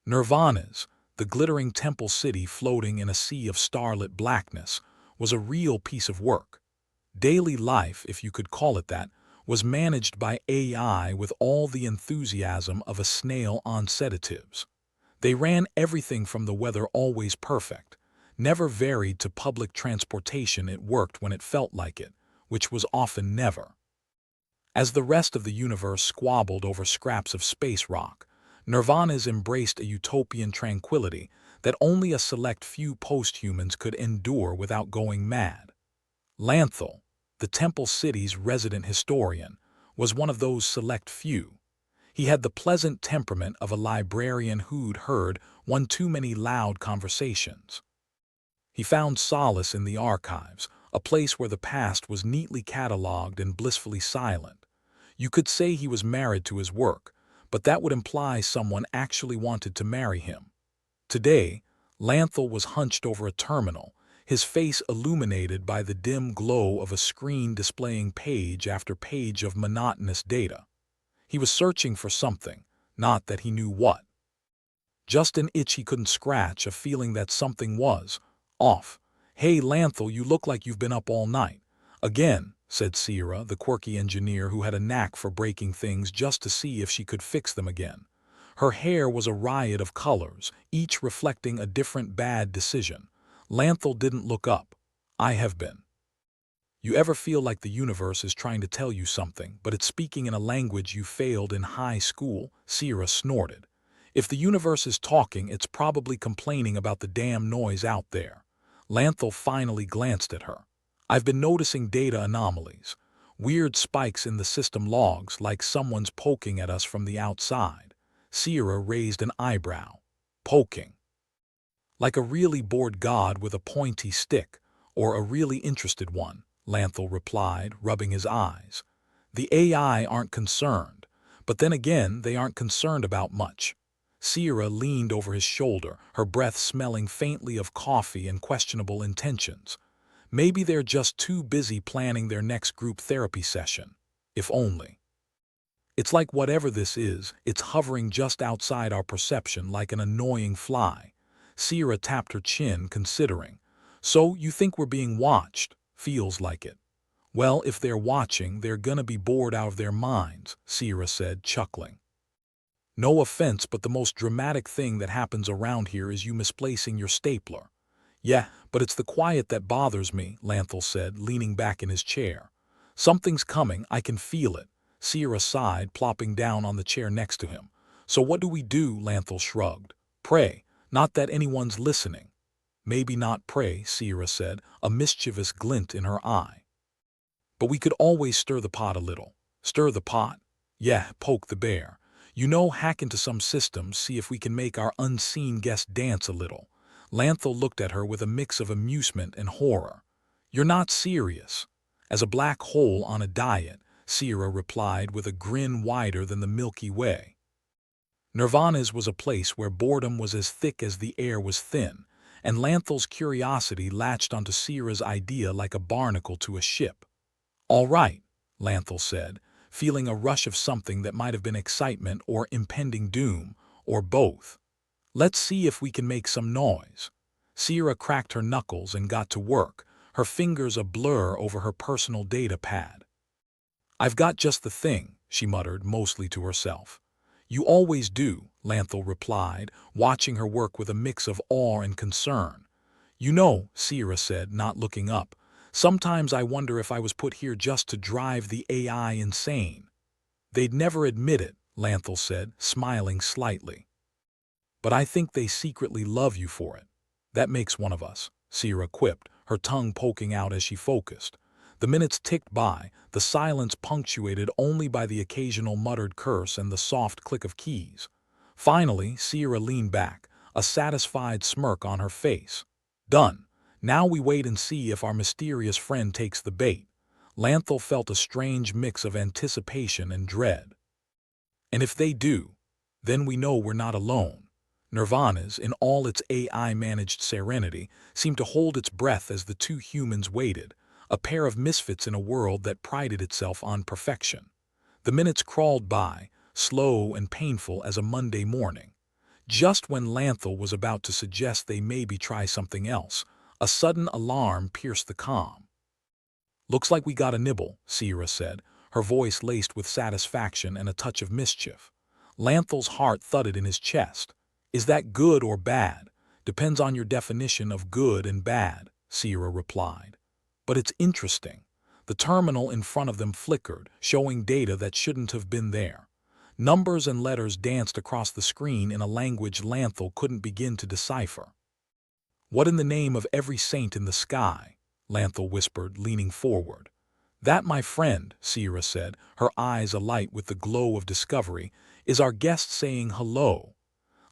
Nirvana's, the glittering temple city floating in a sea of starlit blackness, was a real piece of work. Daily life, if you could call it that, was managed by AI with all the enthusiasm of a snail on sedatives. They ran everything from the weather always perfect, never varied to public transportation. It worked when it felt like it, which was often never. As the rest of the universe squabbled over scraps of space rock, Nirvana's embraced a utopian tranquility that only a select few posthumans could endure without going mad. Lanthal, the Temple City's resident historian, was one of those select few. He had the pleasant temperament of a librarian who'd heard one too many loud conversations. He found solace in the archives, a place where the past was neatly catalogued and blissfully silent. You could say he was married to his work, but that would imply someone actually wanted to marry him. Today, Lanthal was hunched over a terminal, his face illuminated by the dim glow of a screen displaying page after page of monotonous data. He was searching for something, not that he knew what. Just an itch he couldn't scratch, a feeling that something was off. "Hey, Lanthal, you look like you've been up all night." "Again," said Sierra, the quirky engineer who had a knack for breaking things just to see if she could fix them again. Her hair was a riot of colors, each reflecting a different bad decision. Lanthal didn't look up. "I have been." "You ever feel like the universe is trying to tell you something, but it's speaking in a language you failed in high school?" Sierra snorted. "If the universe is talking, it's probably complaining about the damn noise out there." Lanthal finally glanced at her. "I've been noticing data anomalies. Weird spikes in the system logs, like someone's poking at us from the outside." Sierra raised an eyebrow. "Poking? Like a really bored god with a pointy stick, or a really interested one," Lanthal replied, rubbing his eyes. "The AI aren't concerned, but then again, they aren't concerned about much." Sierra leaned over his shoulder, her breath smelling faintly of coffee and questionable intentions. "Maybe they're just too busy planning their next group therapy session. If only. It's like whatever this is, it's hovering just outside our perception like an annoying fly." Sierra tapped her chin, considering. "So you think we're being watched?" "Feels like it." "Well, if they're watching, they're gonna be bored out of their minds," Sierra said, chuckling. "No offense, but the most dramatic thing that happens around here is you misplacing your stapler." "Yeah, but it's the quiet that bothers me," Lanthal said, leaning back in his chair. "Something's coming, I can feel it." Sierra sighed, plopping down on the chair next to him. "So what do we do?" Lanthal shrugged. "Pray, not that anyone's listening." "Maybe not pray," Sierra said, a mischievous glint in her eye. "But we could always stir the pot a little." "Stir the pot?" "Yeah, poke the bear. You know, hack into some systems, see if we can make our unseen guest dance a little." Lanthal looked at her with a mix of amusement and horror. "You're not serious." "As a black hole on a diet," Sierra replied with a grin wider than the Milky Way. Nirvana's was a place where boredom was as thick as the air was thin, and Lanthal's curiosity latched onto Sierra's idea like a barnacle to a ship. "All right," Lanthal said, feeling a rush of something that might have been excitement or impending doom, or both. "Let's see if we can make some noise." Sierra cracked her knuckles and got to work, her fingers a blur over her personal data pad. "I've got just the thing," she muttered, mostly to herself. "You always do," Lanthal replied, watching her work with a mix of awe and concern. "You know," Sierra said, not looking up, "sometimes I wonder if I was put here just to drive the AI insane." "They'd never admit it," Lanthal said, smiling slightly. "But I think they secretly love you for it." "That makes one of us," Sierra quipped, her tongue poking out as she focused. The minutes ticked by, the silence punctuated only by the occasional muttered curse and the soft click of keys. Finally, Sierra leaned back, a satisfied smirk on her face. "Done. Now we wait and see if our mysterious friend takes the bait." Lanthal felt a strange mix of anticipation and dread. "And if they do, then we know we're not alone." Nirvana's, in all its AI-managed serenity, seemed to hold its breath as the two humans waited, a pair of misfits in a world that prided itself on perfection. The minutes crawled by, slow and painful as a Monday morning. Just when Lanthal was about to suggest they maybe try something else, a sudden alarm pierced the calm. "Looks like we got a nibble," Sierra said, her voice laced with satisfaction and a touch of mischief. Lanthal's heart thudded in his chest. "Is that good or bad?" "Depends on your definition of good and bad," Sierra replied. "But it's interesting." The terminal in front of them flickered, showing data that shouldn't have been there. Numbers and letters danced across the screen in a language Lanthal couldn't begin to decipher. "What in the name of every saint in the sky?" Lanthal whispered, leaning forward. "That, my friend," Sierra said, her eyes alight with the glow of discovery, "is our guest saying hello."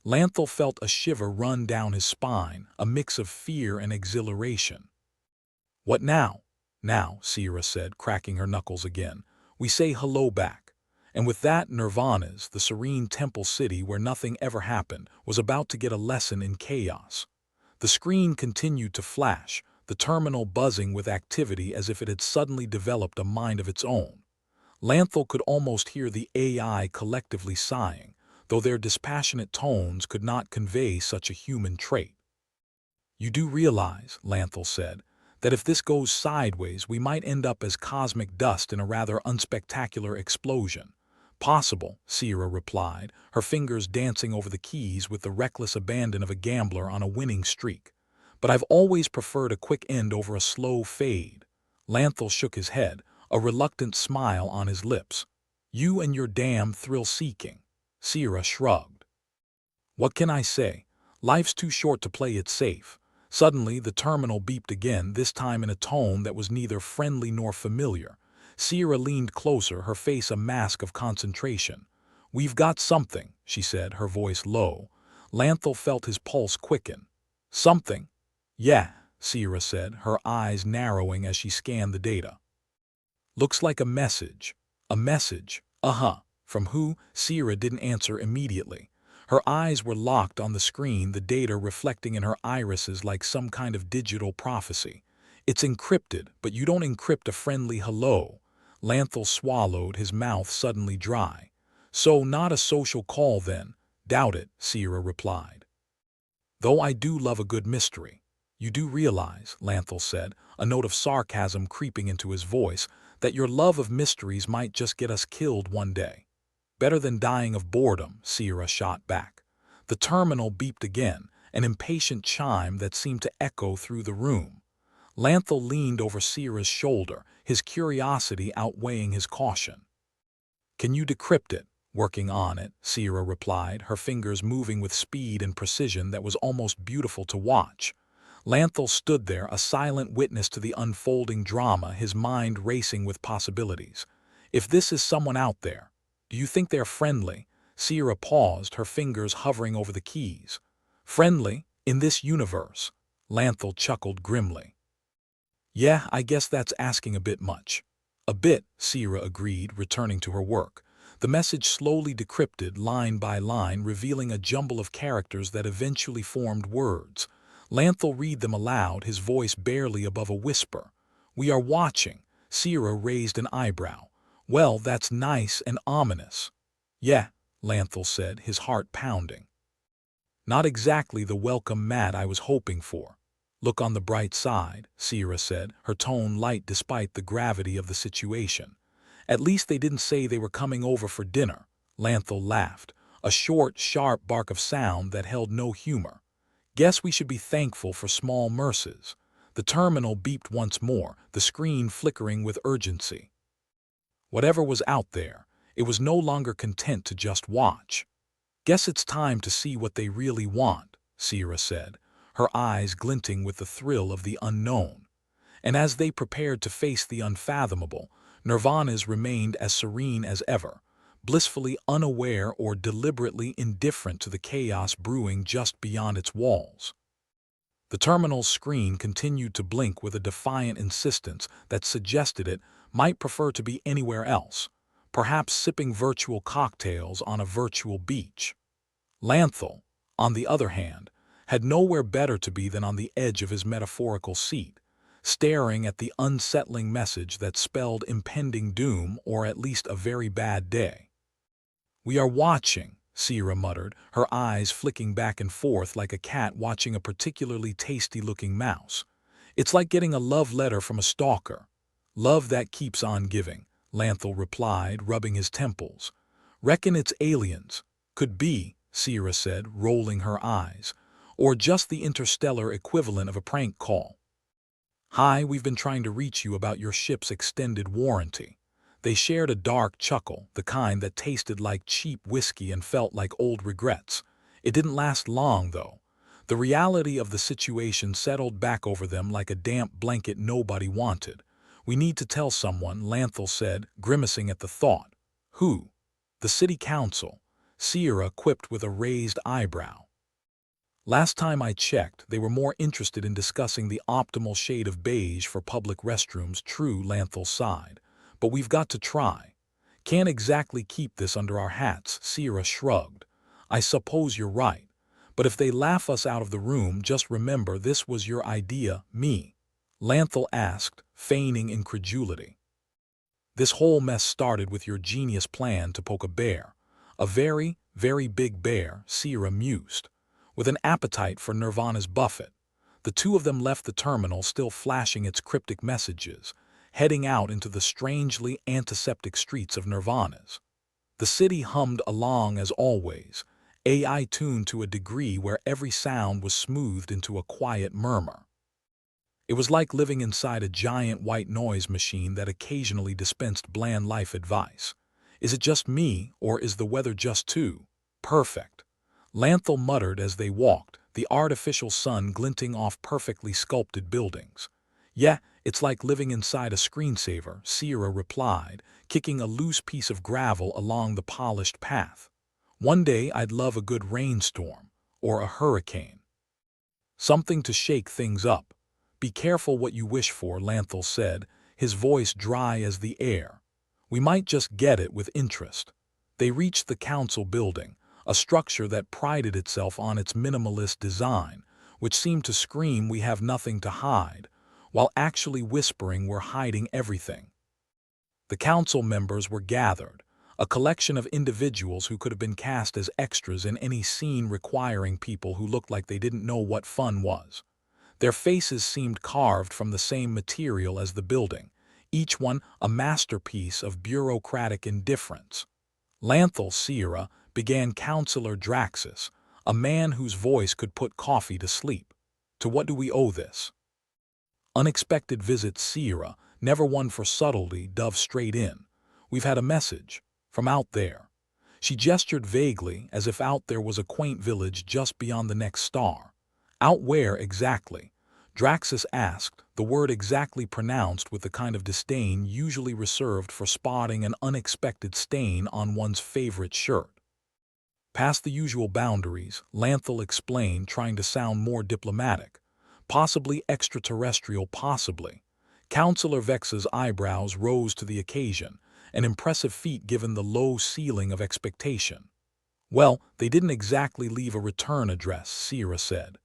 Lanthal felt a shiver run down his spine, a mix of fear and exhilaration. "What now?" "Now," Sierra said, cracking her knuckles again, "we say hello back." And with that, Nirvana's, the serene temple city where nothing ever happened, was about to get a lesson in chaos. The screen continued to flash, the terminal buzzing with activity as if it had suddenly developed a mind of its own. Lanthal could almost hear the AI collectively sighing, though their dispassionate tones could not convey such a human trait. "You do realize," Lanthal said, "that if this goes sideways we might end up as cosmic dust in a rather unspectacular explosion." "Possible," Sierra replied, her fingers dancing over the keys with the reckless abandon of a gambler on a winning streak. "But I've always preferred a quick end over a slow fade." Lanthal shook his head, a reluctant smile on his lips. "You and your damn thrill-seeking." Sierra shrugged. "What can I say? Life's too short to play it safe." Suddenly, the terminal beeped again, this time in a tone that was neither friendly nor familiar. Sierra leaned closer, her face a mask of concentration. "We've got something," she said, her voice low. Lanthal felt his pulse quicken. "Something?" "Yeah," Sierra said, her eyes narrowing as she scanned the data. "Looks like a message." "A message? Uh-huh. From who?" Sierra didn't answer immediately. Her eyes were locked on the screen, the data reflecting in her irises like some kind of digital prophecy. "It's encrypted, but you don't encrypt a friendly hello." Lanthal swallowed, his mouth suddenly dry. "So not a social call then?" "Doubt it," Sierra replied. "Though I do love a good mystery." "You do realize," Lanthal said, a note of sarcasm creeping into his voice, "that your love of mysteries might just get us killed one day." "Better than dying of boredom," Sierra shot back. The terminal beeped again, an impatient chime that seemed to echo through the room. Lanthal leaned over Sierra's shoulder, his curiosity outweighing his caution. "Can you decrypt it?" "Working on it," Sierra replied, her fingers moving with speed and precision that was almost beautiful to watch. Lanthal stood there, a silent witness to the unfolding drama, his mind racing with possibilities. "If this is someone out there, do you think they're friendly?" Sierra paused, her fingers hovering over the keys. "Friendly? In this universe?" Lanthal chuckled grimly. "Yeah, I guess that's asking a bit much." "A bit," Sierra agreed, returning to her work. The message slowly decrypted, line by line, revealing a jumble of characters that eventually formed words. Lanthal read them aloud, his voice barely above a whisper. "We are watching." Sierra raised an eyebrow. "Well, that's nice and ominous." "Yeah," Lanthal said, his heart pounding. "Not exactly the welcome mat I was hoping for." "Look on the bright side," Sierra said, her tone light despite the gravity of the situation. "At least they didn't say they were coming over for dinner." Lanthal laughed, a short, sharp bark of sound that held no humor. "Guess we should be thankful for small mercies." The terminal beeped once more, the screen flickering with urgency. Whatever was out there, it was no longer content to just watch. "Guess it's time to see what they really want," Sierra said, her eyes glinting with the thrill of the unknown. And as they prepared to face the unfathomable, Nirvana's remained as serene as ever, blissfully unaware or deliberately indifferent to the chaos brewing just beyond its walls. The terminal's screen continued to blink with a defiant insistence that suggested it might prefer to be anywhere else, perhaps sipping virtual cocktails on a virtual beach. Lanthal, on the other hand, had nowhere better to be than on the edge of his metaphorical seat, staring at the unsettling message that spelled impending doom or at least a very bad day. "We are watching," Sierra muttered, her eyes flicking back and forth like a cat watching a particularly tasty-looking mouse. It's like getting a love letter from a stalker. Love that keeps on giving, Lanthal replied, rubbing his temples. Reckon it's aliens. Could be, Sierra said, rolling her eyes. Or just the interstellar equivalent of a prank call. Hi, we've been trying to reach you about your ship's extended warranty. They shared a dark chuckle, the kind that tasted like cheap whiskey and felt like old regrets. It didn't last long, though. The reality of the situation settled back over them like a damp blanket nobody wanted. We need to tell someone, Lanthal said, grimacing at the thought. Who? The city council. Sierra quipped with a raised eyebrow. Last time I checked, they were more interested in discussing the optimal shade of beige for public restrooms. True, Lanthal sighed. But we've got to try. Can't exactly keep this under our hats, Sierra shrugged. I suppose you're right. But if they laugh us out of the room, just remember this was your idea, me. Lanthal asked, feigning incredulity. This whole mess started with your genius plan to poke a bear. A very, very big bear, Sierra mused. With an appetite for Nirvana's buffet. The two of them left the terminal still flashing its cryptic messages, heading out into the strangely antiseptic streets of Nirvana's. The city hummed along as always, AI tuned to a degree where every sound was smoothed into a quiet murmur. It was like living inside a giant white noise machine that occasionally dispensed bland life advice. Is it just me, or is the weather just too perfect? Lanthal muttered as they walked, the artificial sun glinting off perfectly sculpted buildings. Yeah, it's like living inside a screensaver, Sierra replied, kicking a loose piece of gravel along the polished path. One day I'd love a good rainstorm, or a hurricane. Something to shake things up. Be careful what you wish for, Lanthal said, his voice dry as the air. We might just get it with interest. They reached the council building, a structure that prided itself on its minimalist design, which seemed to scream we have nothing to hide, while actually whispering we're hiding everything. The council members were gathered, a collection of individuals who could have been cast as extras in any scene requiring people who looked like they didn't know what fun was. Their faces seemed carved from the same material as the building, each one a masterpiece of bureaucratic indifference. Lanthal Sierra began Counselor Draxus, a man whose voice could put coffee to sleep. To what do we owe this? Unexpected visit, Sierra, never one for subtlety, dove straight in. We've had a message. From out there. She gestured vaguely, as if out there was a quaint village just beyond the next star. Out where exactly? Draxus asked, the word exactly pronounced with the kind of disdain usually reserved for spotting an unexpected stain on one's favorite shirt. Past the usual boundaries, Lanthal explained, trying to sound more diplomatic. Possibly extraterrestrial, possibly. Counselor Vex's eyebrows rose to the occasion, an impressive feat given the low ceiling of expectation. Well, they didn't exactly leave a return address, Sierra said.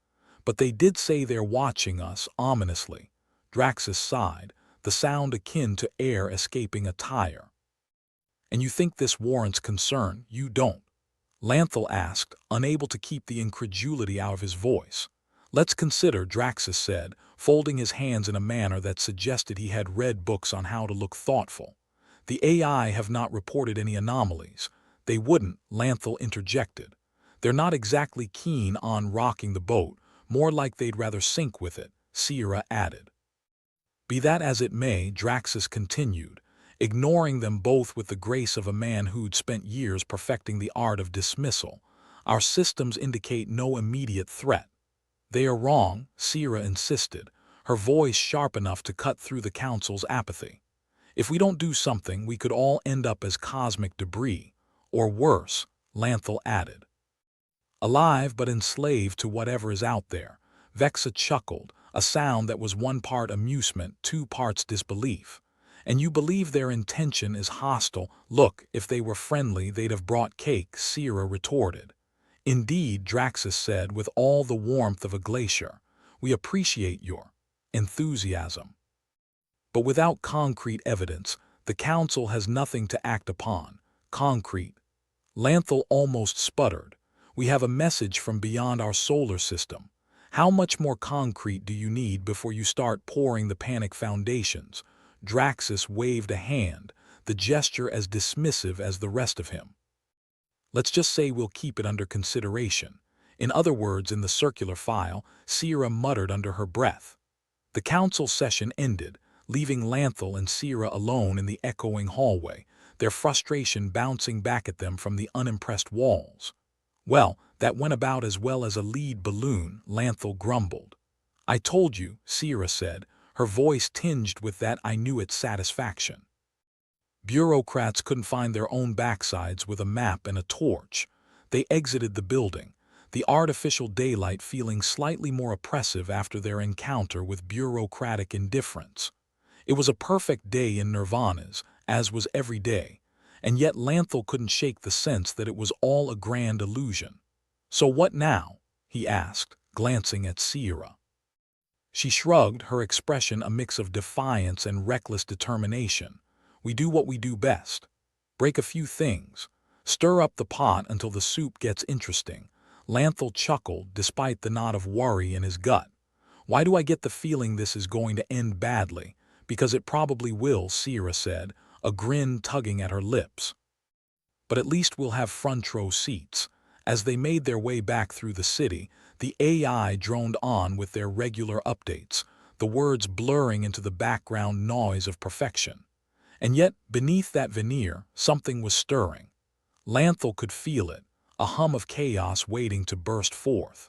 But they did say they're watching us, ominously. Draxus sighed, the sound akin to air escaping a tire. And you think this warrants concern? You don't. Lanthal asked, unable to keep the incredulity out of his voice. Let's consider, Draxus said, folding his hands in a manner that suggested he had read books on how to look thoughtful. The AI have not reported any anomalies. They wouldn't, Lanthal interjected. They're not exactly keen on rocking the boat, more like they'd rather sink with it, Sierra added. Be that as it may, Draxus continued, ignoring them both with the grace of a man who'd spent years perfecting the art of dismissal. Our systems indicate no immediate threat. They are wrong, Sierra insisted, her voice sharp enough to cut through the council's apathy. If we don't do something, we could all end up as cosmic debris, or worse, Lanthal added. Alive but enslaved to whatever is out there, Vexa chuckled, a sound that was one part amusement, two parts disbelief. And you believe their intention is hostile? Look, if they were friendly, they'd have brought cake, Sierra retorted. Indeed, Draxus said with all the warmth of a glacier, we appreciate your enthusiasm. But without concrete evidence, the council has nothing to act upon. Concrete. Lanthal almost sputtered. "We have a message from beyond our solar system. How much more concrete do you need before you start pouring the panic foundations?" Draxus waved a hand, the gesture as dismissive as the rest of him. "Let's just say we'll keep it under consideration." In other words, in the circular file, Sierra muttered under her breath. The council session ended, leaving Lanthal and Sierra alone in the echoing hallway, their frustration bouncing back at them from the unimpressed walls. "Well, that went about as well as a lead balloon," Lanthal grumbled. "I told you," Sierra said, her voice tinged with that "I knew it" satisfaction. Bureaucrats couldn't find their own backsides with a map and a torch. They exited the building, the artificial daylight feeling slightly more oppressive after their encounter with bureaucratic indifference. It was a perfect day in Nirvana's, as was every day, and yet Lanthal couldn't shake the sense that it was all a grand illusion. "So what now?" he asked, glancing at Sierra. She shrugged, her expression a mix of defiance and reckless determination. "We do what we do best. Break a few things. Stir up the pot until the soup gets interesting." Lanthal chuckled, despite the knot of worry in his gut. "Why do I get the feeling this is going to end badly?" "Because it probably will," Sierra said, a grin tugging at her lips. "But at least we'll have front row seats." As they made their way back through the city, the AI droned on with their regular updates, the words blurring into the background noise of perfection. And yet, beneath that veneer, something was stirring. Lanthal could feel it, a hum of chaos waiting to burst forth.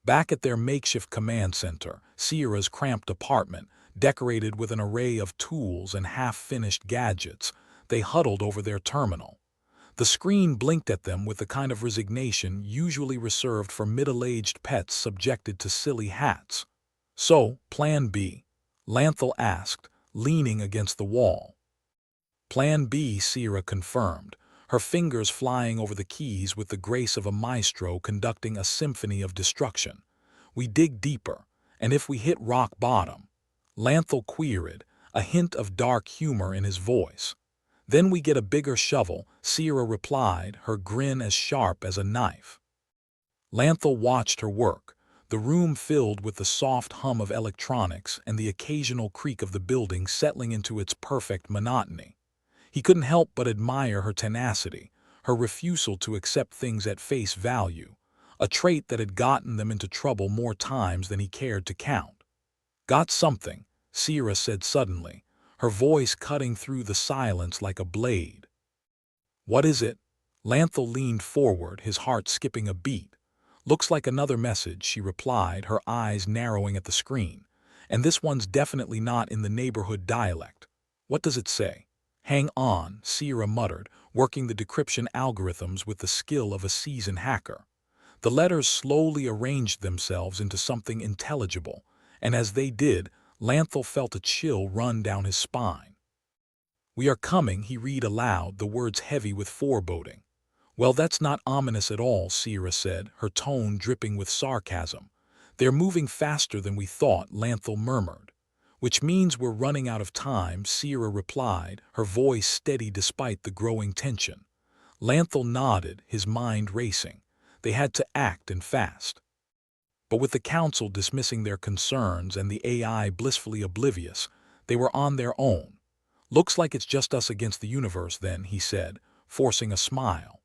Back at their makeshift command center, Sierra's cramped apartment, decorated with an array of tools and half-finished gadgets, they huddled over their terminal. The screen blinked at them with the kind of resignation usually reserved for middle-aged pets subjected to silly hats. "So, Plan B?" Lanthal asked, leaning against the wall. "Plan B," Sierra confirmed, her fingers flying over the keys with the grace of a maestro conducting a symphony of destruction. "We dig deeper, and if we hit rock bottom," Lanthal queried, a hint of dark humor in his voice. "Then we get a bigger shovel," Sierra replied, her grin as sharp as a knife. Lanthal watched her work, the room filled with the soft hum of electronics and the occasional creak of the building settling into its perfect monotony. He couldn't help but admire her tenacity, her refusal to accept things at face value, a trait that had gotten them into trouble more times than he cared to count. "Got something," Sierra said suddenly, her voice cutting through the silence like a blade. "What is it?" Lanthal leaned forward, his heart skipping a beat. "Looks like another message," she replied, her eyes narrowing at the screen. "And this one's definitely not in the neighborhood dialect. What does it say?" "Hang on," Sierra muttered, working the decryption algorithms with the skill of a seasoned hacker. The letters slowly arranged themselves into something intelligible, and as they did, Lanthal felt a chill run down his spine. "We are coming," he read aloud, the words heavy with foreboding. "Well, that's not ominous at all," Sierra said, her tone dripping with sarcasm. "They're moving faster than we thought," Lanthal murmured. "Which means we're running out of time," Sierra replied, her voice steady despite the growing tension. Lanthal nodded, his mind racing. They had to act, and fast. But with the council dismissing their concerns and the AI blissfully oblivious, they were on their own. "Looks like it's just us against the universe then," he said, forcing a smile.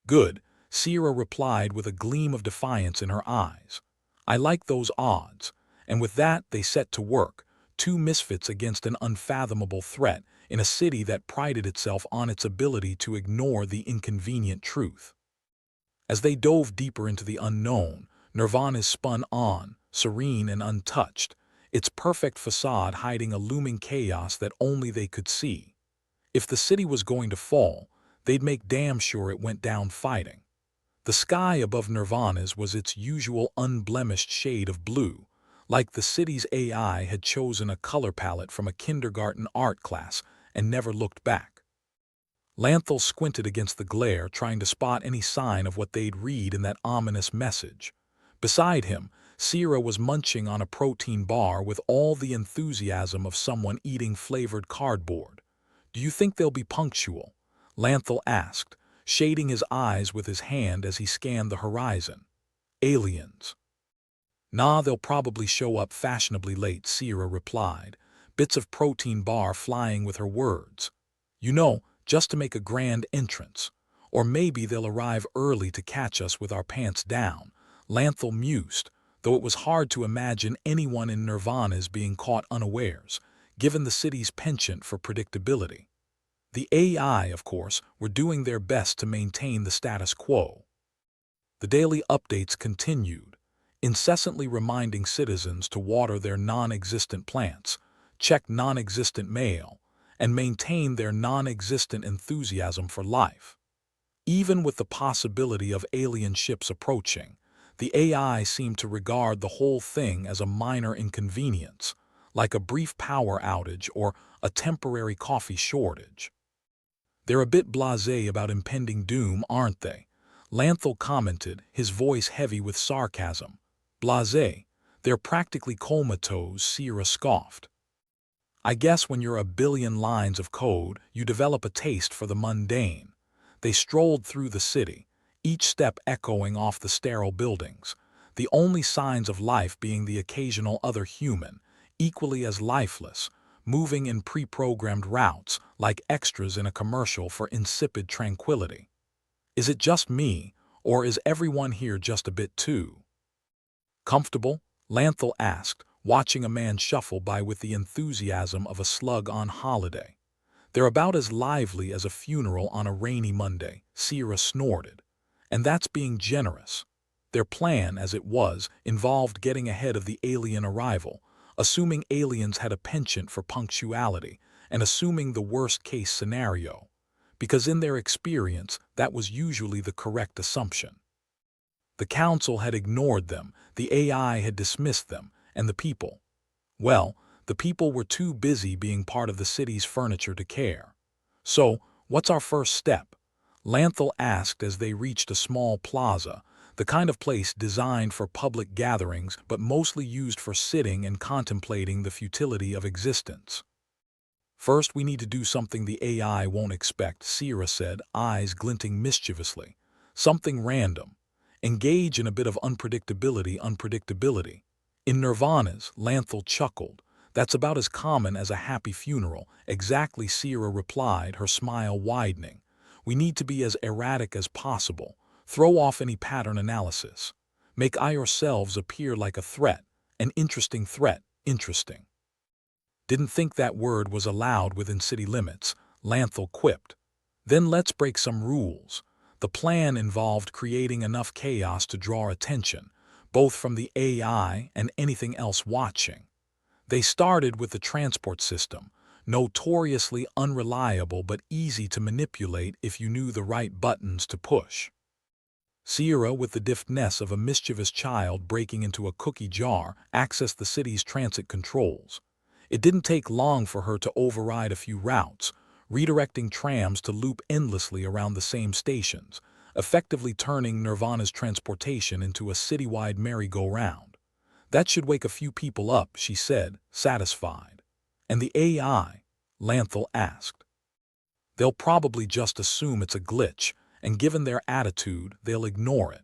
"Good," Sierra replied with a gleam of defiance in her eyes. "I like those odds." And with that they set to work, two misfits against an unfathomable threat in a city that prided itself on its ability to ignore the inconvenient truth. As they dove deeper into the unknown, Nirvana spun on, serene and untouched, its perfect facade hiding a looming chaos that only they could see. If the city was going to fall, they'd make damn sure it went down fighting. The sky above Nirvana's was its usual unblemished shade of blue, like the city's AI had chosen a color palette from a kindergarten art class and never looked back. Lanthal squinted against the glare, trying to spot any sign of what they'd read in that ominous message. Beside him, Sierra was munching on a protein bar with all the enthusiasm of someone eating flavored cardboard. "Do you think they'll be punctual?" Lanthal asked, shading his eyes with his hand as he scanned the horizon. Aliens. Nah, they'll probably show up fashionably late, Sierra replied, bits of protein bar flying with her words. You know, just to make a grand entrance. Or maybe they'll arrive early to catch us with our pants down. Lanthal mused, though it was hard to imagine anyone in Nirvana's being caught unawares, given the city's penchant for predictability. The AI, of course, were doing their best to maintain the status quo. The daily updates continued, incessantly reminding citizens to water their non-existent plants, check non-existent mail, and maintain their non-existent enthusiasm for life. Even with the possibility of alien ships approaching, the AI seemed to regard the whole thing as a minor inconvenience, like a brief power outage or a temporary coffee shortage. They're a bit blasé about impending doom, aren't they? Lanthal commented, his voice heavy with sarcasm. Blasé? They're practically comatose, Sierra scoffed. I guess when you're a billion lines of code, you develop a taste for the mundane. They strolled through the city, each step echoing off the sterile buildings, the only signs of life being the occasional other human, equally as lifeless, moving in pre-programmed routes like extras in a commercial for insipid tranquility. Is it just me, or is everyone here just a bit too comfortable? Lanthal asked, watching a man shuffle by with the enthusiasm of a slug on holiday. They're about as lively as a funeral on a rainy Monday, Sierra snorted. And that's being generous. Their plan, as it was, involved getting ahead of the alien arrival, assuming aliens had a penchant for punctuality, and assuming the worst-case scenario, because in their experience, that was usually the correct assumption. The council had ignored them, the AI had dismissed them, and the people, well, the people were too busy being part of the city's furniture to care. So, what's our first step? Lanthal asked as they reached a small plaza, the kind of place designed for public gatherings but mostly used for sitting and contemplating the futility of existence. First, we need to do something the AI won't expect, Sierra said, eyes glinting mischievously. Something random. Engage in a bit of unpredictability. In Nirvana's, Lanthal chuckled. That's about as common as a happy funeral, exactly, Sierra replied, her smile widening. We need to be as erratic as possible. Throw off any pattern analysis. Make ourselves appear like a threat, an interesting threat, interesting. Didn't think that word was allowed within city limits, Lanthal quipped. Then let's break some rules. The plan involved creating enough chaos to draw attention, both from the AI and anything else watching. They started with the transport system, notoriously unreliable but easy to manipulate if you knew the right buttons to push. Sierra, with the deftness of a mischievous child breaking into a cookie jar, accessed the city's transit controls. It didn't take long for her to override a few routes, redirecting trams to loop endlessly around the same stations, effectively turning Nirvana's transportation into a citywide merry-go-round. That should wake a few people up, she said, satisfied. And the AI? Lanthal asked. They'll probably just assume it's a glitch, and given their attitude, they'll ignore it.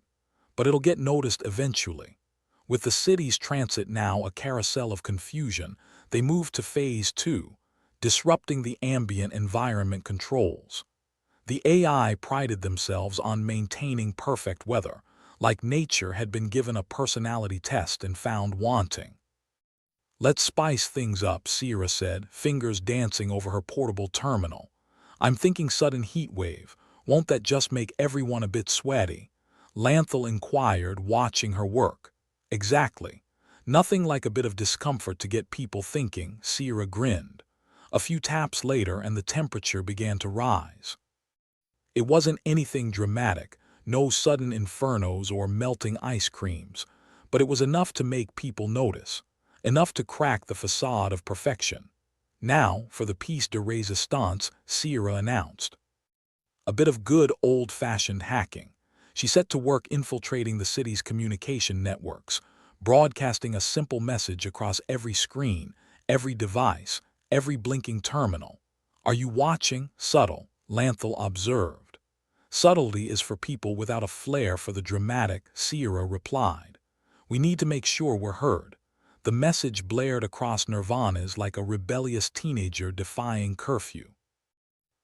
But it'll get noticed eventually. With the city's transit now a carousel of confusion, they moved to Phase 2, disrupting the ambient environment controls. The AI prided themselves on maintaining perfect weather, like nature had been given a personality test and found wanting. Let's spice things up, Sierra said, fingers dancing over her portable terminal. I'm thinking sudden heat wave. Won't that just make everyone a bit sweaty? Lanthal inquired, watching her work. Exactly. Nothing like a bit of discomfort to get people thinking, Sierra grinned. A few taps later and the temperature began to rise. It wasn't anything dramatic, no sudden infernos or melting ice creams, but it was enough to make people notice, enough to crack the facade of perfection. Now, for the piece de resistance, Sierra announced. A bit of good old-fashioned hacking. She set to work infiltrating the city's communication networks, broadcasting a simple message across every screen, every device, every blinking terminal. Are you watching? Subtle, Lanthal observed. Subtlety is for people without a flair for the dramatic, Sierra replied. We need to make sure we're heard. The message blared across nirvanas like a rebellious teenager defying curfew.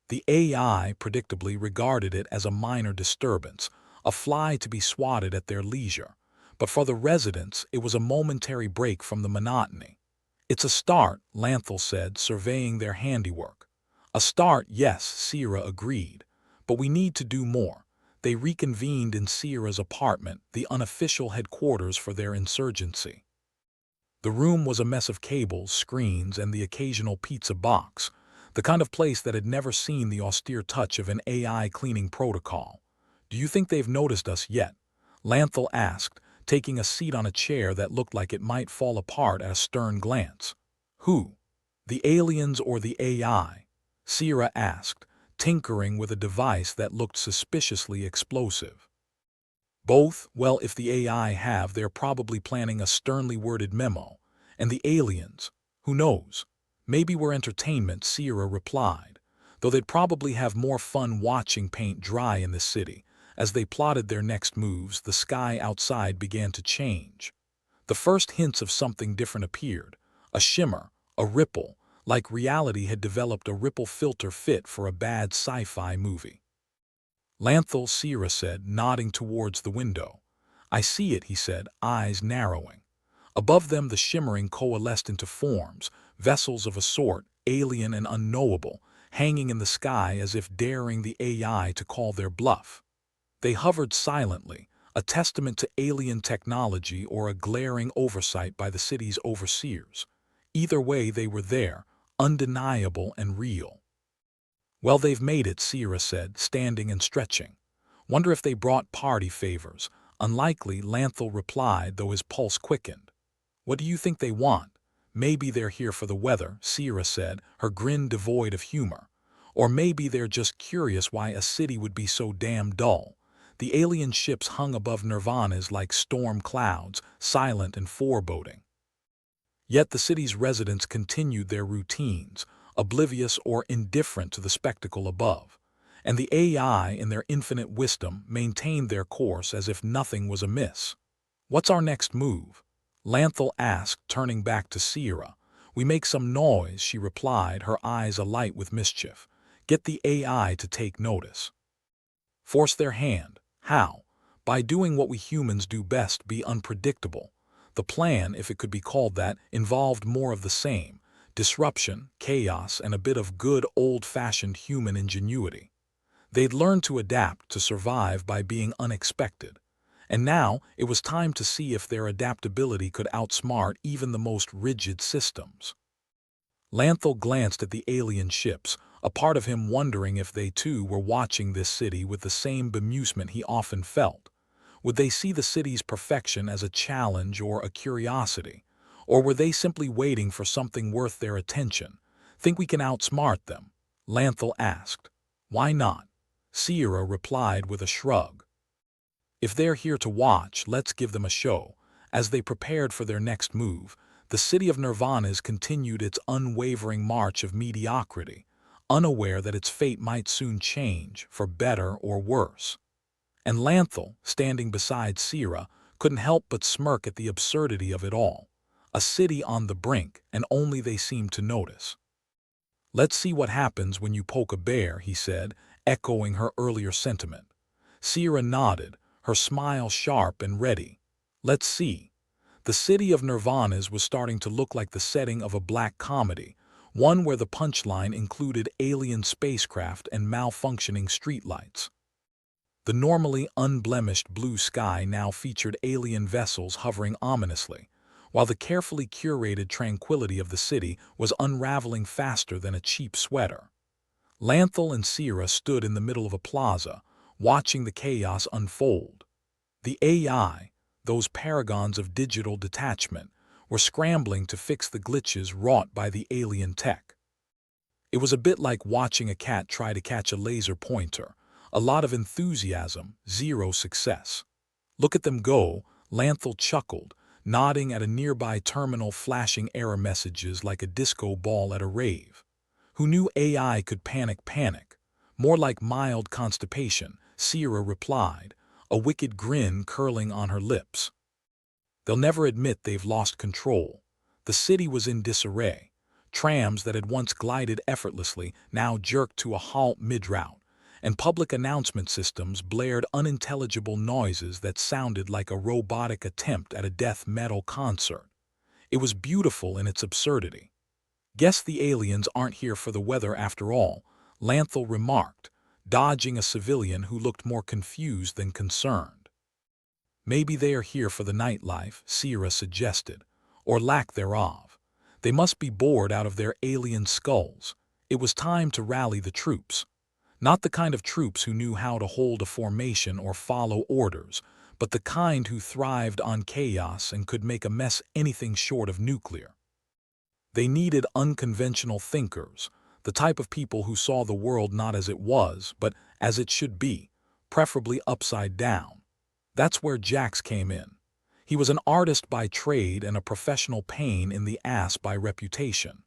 The AI predictably regarded it as a minor disturbance, a fly to be swatted at their leisure. But for the residents, it was a momentary break from the monotony. It's a start, Lanthal said, surveying their handiwork. A start, yes, Sierra agreed. But we need to do more. They reconvened in Sierra's apartment, the unofficial headquarters for their insurgency. The room was a mess of cables, screens, and the occasional pizza box, the kind of place that had never seen the austere touch of an AI cleaning protocol. Do you think they've noticed us yet? Lanthal asked, taking a seat on a chair that looked like it might fall apart at a stern glance. Who? The aliens or the AI? Sierra asked, tinkering with a device that looked suspiciously explosive. Both, well, if the AI have, they're probably planning a sternly worded memo. And the aliens, who knows? Maybe we're entertainment, Sierra replied, though they'd probably have more fun watching paint dry in this city. As they plotted their next moves, the sky outside began to change. The first hints of something different appeared, a shimmer, a ripple, like reality had developed a ripple filter fit for a bad sci-fi movie. Lanthal, Sierra said, nodding towards the window. I see it, he said, eyes narrowing. Above them the shimmering coalesced into forms, vessels of a sort, alien and unknowable, hanging in the sky as if daring the AI to call their bluff. They hovered silently, a testament to alien technology or a glaring oversight by the city's overseers. Either way, they were there, undeniable and real. Well, they've made it, Sierra said, standing and stretching. Wonder if they brought party favors. Unlikely, Lanthal replied, though his pulse quickened. What do you think they want? Maybe they're here for the weather, Sierra said, her grin devoid of humor. Or maybe they're just curious why a city would be so damn dull. The alien ships hung above nirvanas like storm clouds, silent and foreboding. Yet the city's residents continued their routines, oblivious or indifferent to the spectacle above. And the AI, in their infinite wisdom, maintained their course as if nothing was amiss. What's our next move? Lanthal asked, turning back to Sierra. We make some noise, she replied, her eyes alight with mischief. Get the AI to take notice. Force their hand. How? By doing what we humans do best, be unpredictable. The plan, if it could be called that, involved more of the same. Disruption, chaos, and a bit of good old-fashioned human ingenuity. They'd learned to adapt, to survive by being unexpected. And now it was time to see if their adaptability could outsmart even the most rigid systems. Lanthal glanced at the alien ships, a part of him wondering if they too were watching this city with the same bemusement he often felt. Would they see the city's perfection as a challenge or a curiosity? Or were they simply waiting for something worth their attention? Think we can outsmart them? Lanthal asked. Why not? Sierra replied with a shrug. If they're here to watch, let's give them a show. As they prepared for their next move, the city of Nirvanas continued its unwavering march of mediocrity, unaware that its fate might soon change, for better or worse. And Lanthal, standing beside Sierra, couldn't help but smirk at the absurdity of it all. A city on the brink, and only they seemed to notice. Let's see what happens when you poke a bear, he said, echoing her earlier sentiment. Sierra nodded, her smile sharp and ready. Let's see. The city of Nirvanas was starting to look like the setting of a black comedy, one where the punchline included alien spacecraft and malfunctioning streetlights. The normally unblemished blue sky now featured alien vessels hovering ominously, while the carefully curated tranquility of the city was unraveling faster than a cheap sweater. Lanthal and Sierra stood in the middle of a plaza, watching the chaos unfold. The AI, those paragons of digital detachment, were scrambling to fix the glitches wrought by the alien tech. It was a bit like watching a cat try to catch a laser pointer. A lot of enthusiasm, zero success. Look at them go, Lanthal chuckled, nodding at a nearby terminal flashing error messages like a disco ball at a rave. Who knew AI could panic? More like mild constipation, Sierra replied, a wicked grin curling on her lips. They'll never admit they've lost control. The city was in disarray. Trams that had once glided effortlessly now jerked to a halt mid-route, and public announcement systems blared unintelligible noises that sounded like a robotic attempt at a death metal concert. It was beautiful in its absurdity. Guess the aliens aren't here for the weather after all, Lanthal remarked, dodging a civilian who looked more confused than concerned. Maybe they are here for the nightlife, Sierra suggested, or lack thereof. They must be bored out of their alien skulls. It was time to rally the troops. Not the kind of troops who knew how to hold a formation or follow orders, but the kind who thrived on chaos and could make a mess anything short of nuclear. They needed unconventional thinkers, the type of people who saw the world not as it was, but as it should be, preferably upside down. That's where Jax came in. He was an artist by trade and a professional pain in the ass by reputation.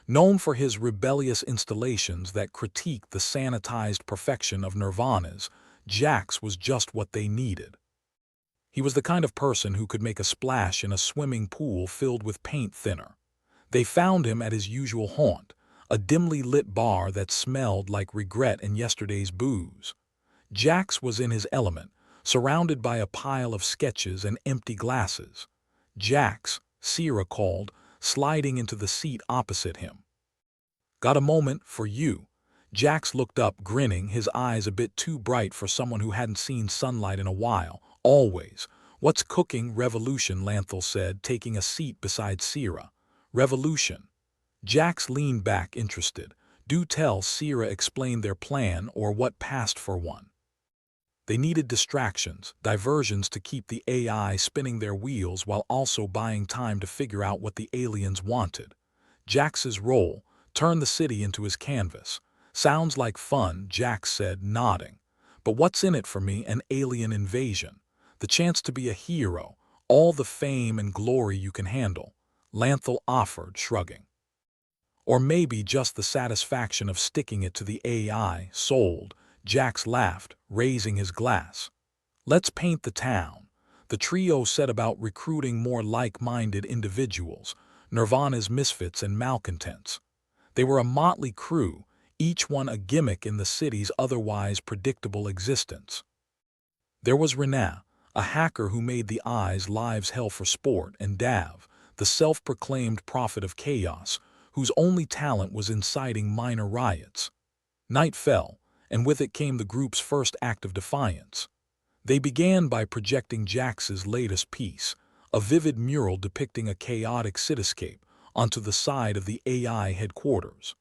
Known for his rebellious installations that critiqued the sanitized perfection of nirvanas, Jax was just what they needed. He was the kind of person who could make a splash in a swimming pool filled with paint thinner. They found him at his usual haunt, a dimly lit bar that smelled like regret and yesterday's booze. Jax was in his element, surrounded by a pile of sketches and empty glasses. Jax, Sierra called, sliding into the seat opposite him. Got a moment for you? Jax looked up, grinning, his eyes a bit too bright for someone who hadn't seen sunlight in a while. Always. What's cooking? Revolution, Lanthal said, taking a seat beside Sierra. Revolution. Jax leaned back, interested. Do tell. Sierra explained their plan, or what passed for one. They needed distractions, diversions to keep the AI spinning their wheels while also buying time to figure out what the aliens wanted. Jax's role: turn the city into his canvas. Sounds like fun, Jax said, nodding. But what's in it for me? An alien invasion. The chance to be a hero, all the fame and glory you can handle, Lanthal offered, shrugging. Or maybe just the satisfaction of sticking it to the AI. Sold. Jax laughed, raising his glass. Let's paint the town. The trio set about recruiting more like-minded individuals, Nirvana's misfits and malcontents. They were a motley crew, each one a gimmick in the city's otherwise predictable existence. There was Renat, a hacker who made the Eye's lives hell for sport, and Dav, the self-proclaimed prophet of chaos, whose only talent was inciting minor riots. Night fell, and with it came the group's first act of defiance. They began by projecting Jax's latest piece, a vivid mural depicting a chaotic cityscape, onto the side of the AI headquarters.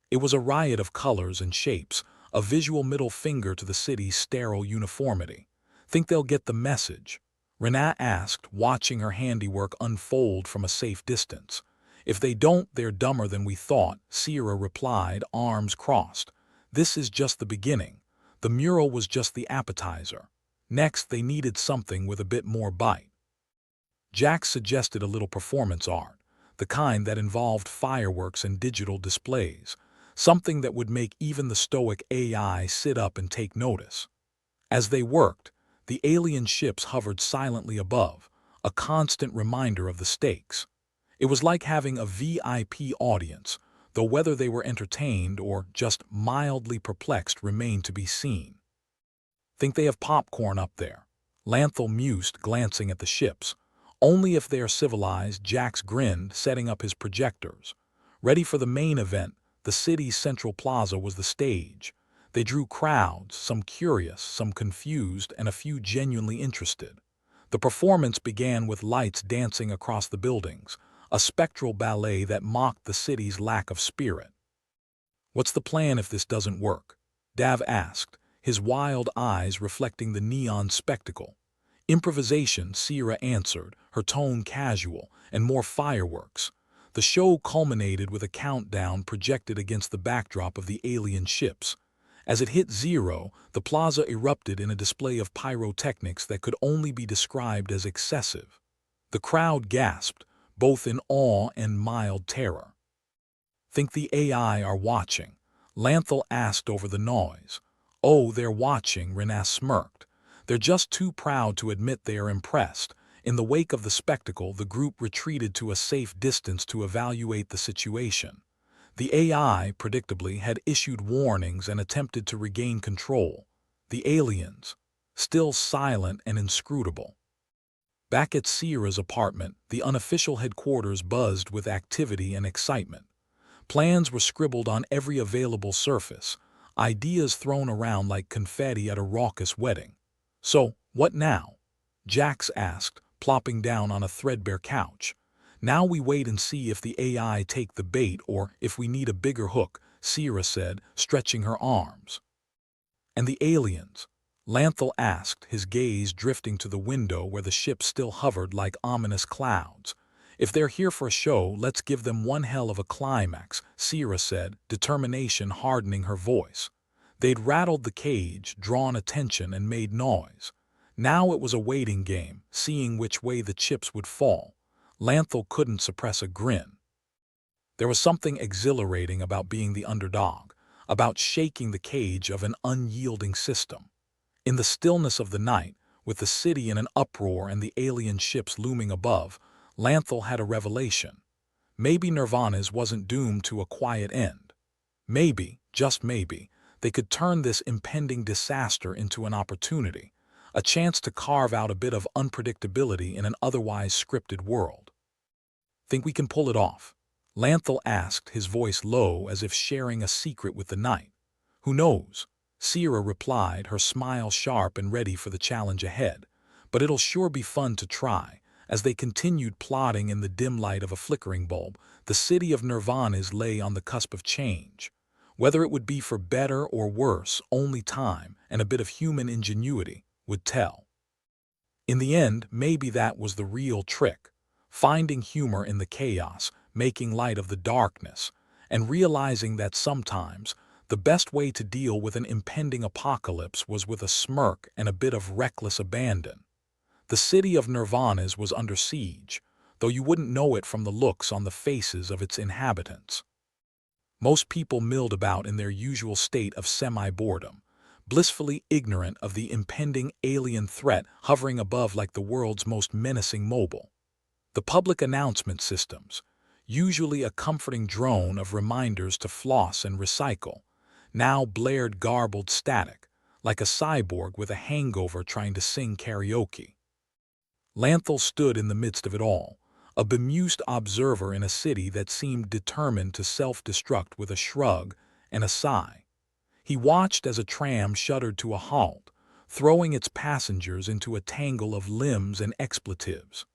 It was a riot of colors and shapes, a visual middle finger to the city's sterile uniformity. Think they'll get the message? Renat asked, watching her handiwork unfold from a safe distance. If they don't, they're dumber than we thought, Sierra replied, arms crossed. This is just the beginning. The mural was just the appetizer. Next, they needed something with a bit more bite. Jax suggested a little performance art, the kind that involved fireworks and digital displays, something that would make even the stoic AI sit up and take notice. As they worked, the alien ships hovered silently above, a constant reminder of the stakes. It was like having a VIP audience, though whether they were entertained or just mildly perplexed remained to be seen. Think they have popcorn up there? Lanthal mused, glancing at the ships. Only if they are civilized, Jax grinned, setting up his projectors. Ready for the main event, the city's central plaza was the stage. They drew crowds, some curious, some confused, and a few genuinely interested. The performance began with lights dancing across the buildings, a spectral ballet that mocked the city's lack of spirit. What's the plan if this doesn't work? Dav asked, his wild eyes reflecting the neon spectacle. Improvisation, Sierra answered, her tone casual, and more fireworks. The show culminated with a countdown projected against the backdrop of the alien ships. As it hit zero, the plaza erupted in a display of pyrotechnics that could only be described as excessive. The crowd gasped, both in awe and mild terror. Think the AI are watching? Lanthal asked over the noise. "Oh, they're watching," Renas smirked. "They're just too proud to admit they are impressed." In the wake of the spectacle, the group retreated to a safe distance to evaluate the situation. The AI, predictably, had issued warnings and attempted to regain control. The aliens, still silent and inscrutable. Back at Sierra's apartment, the unofficial headquarters buzzed with activity and excitement. Plans were scribbled on every available surface, ideas thrown around like confetti at a raucous wedding. "So, what now?" Jax asked, plopping down on a threadbare couch. "Now we wait and see if the AI take the bait or if we need a bigger hook," Sierra said, stretching her arms. "And the aliens?" Lanthal asked, his gaze drifting to the window where the ship still hovered like ominous clouds. "If they're here for a show, let's give them one hell of a climax," Sierra said, determination hardening her voice. They'd rattled the cage, drawn attention, and made noise. Now it was a waiting game, seeing which way the chips would fall. Lanthal couldn't suppress a grin. There was something exhilarating about being the underdog, about shaking the cage of an unyielding system. In the stillness of the night, with the city in an uproar and the alien ships looming above, Lanthal had a revelation. Maybe Nirvana's wasn't doomed to a quiet end. Maybe, just maybe, they could turn this impending disaster into an opportunity, a chance to carve out a bit of unpredictability in an otherwise scripted world. "Think we can pull it off?" Lanthal asked, his voice low as if sharing a secret with the night. "Who knows?" Sierra replied, her smile sharp and ready for the challenge ahead. "But it'll sure be fun to try." As they continued plodding in the dim light of a flickering bulb, the city of Nirvana's lay on the cusp of change. Whether it would be for better or worse, only time and a bit of human ingenuity would tell. In the end, maybe that was the real trick. Finding humor in the chaos, making light of the darkness, and realizing that sometimes the best way to deal with an impending apocalypse was with a smirk and a bit of reckless abandon. The city of Nirvana's was under siege, though you wouldn't know it from the looks on the faces of its inhabitants. Most people milled about in their usual state of semi-boredom, blissfully ignorant of the impending alien threat hovering above like the world's most menacing mobile. The public announcement systems, usually a comforting drone of reminders to floss and recycle, now blared garbled static, like a cyborg with a hangover trying to sing karaoke. Lanthal stood in the midst of it all, a bemused observer in a city that seemed determined to self-destruct with a shrug and a sigh. He watched as a tram shuddered to a halt, throwing its passengers into a tangle of limbs and expletives.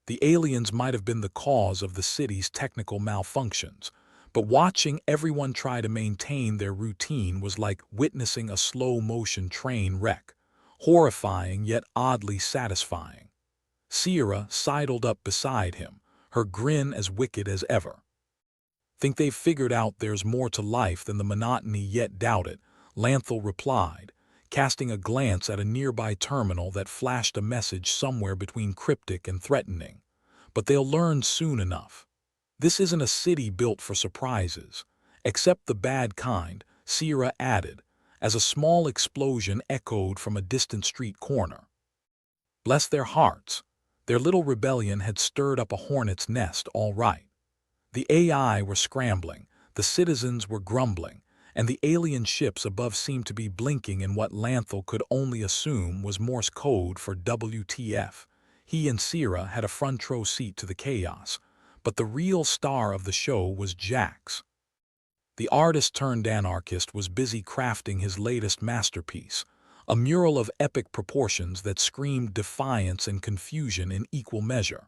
The aliens might have been the cause of the city's technical malfunctions, but watching everyone try to maintain their routine was like witnessing a slow-motion train wreck, horrifying yet oddly satisfying. Sierra sidled up beside him, her grin as wicked as ever. "Think they've figured out there's more to life than the monotony yet doubt it," Lanthal replied, casting a glance at a nearby terminal that flashed a message somewhere between cryptic and threatening. "But they'll learn soon enough. This isn't a city built for surprises, except the bad kind," Sierra added, as a small explosion echoed from a distant street corner. Bless their hearts, their little rebellion had stirred up a hornet's nest all right. The AI were scrambling, the citizens were grumbling, and the alien ships above seemed to be blinking in what Lanthal could only assume was Morse code for WTF. He and Sierra had a front row seat to the chaos, but the real star of the show was Jax. The artist-turned-anarchist was busy crafting his latest masterpiece, a mural of epic proportions that screamed defiance and confusion in equal measure.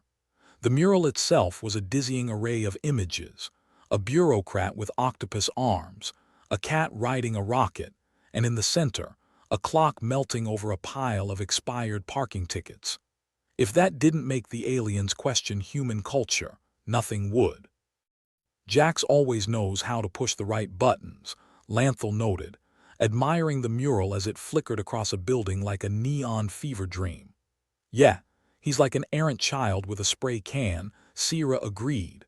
The mural itself was a dizzying array of images: a bureaucrat with octopus arms, a cat riding a rocket, and in the center, a clock melting over a pile of expired parking tickets. If that didn't make the aliens question human culture, nothing would. "Jax always knows how to push the right buttons," Lanthal noted, admiring the mural as it flickered across a building like a neon fever dream. "Yeah, he's like an errant child with a spray can," Sierra agreed.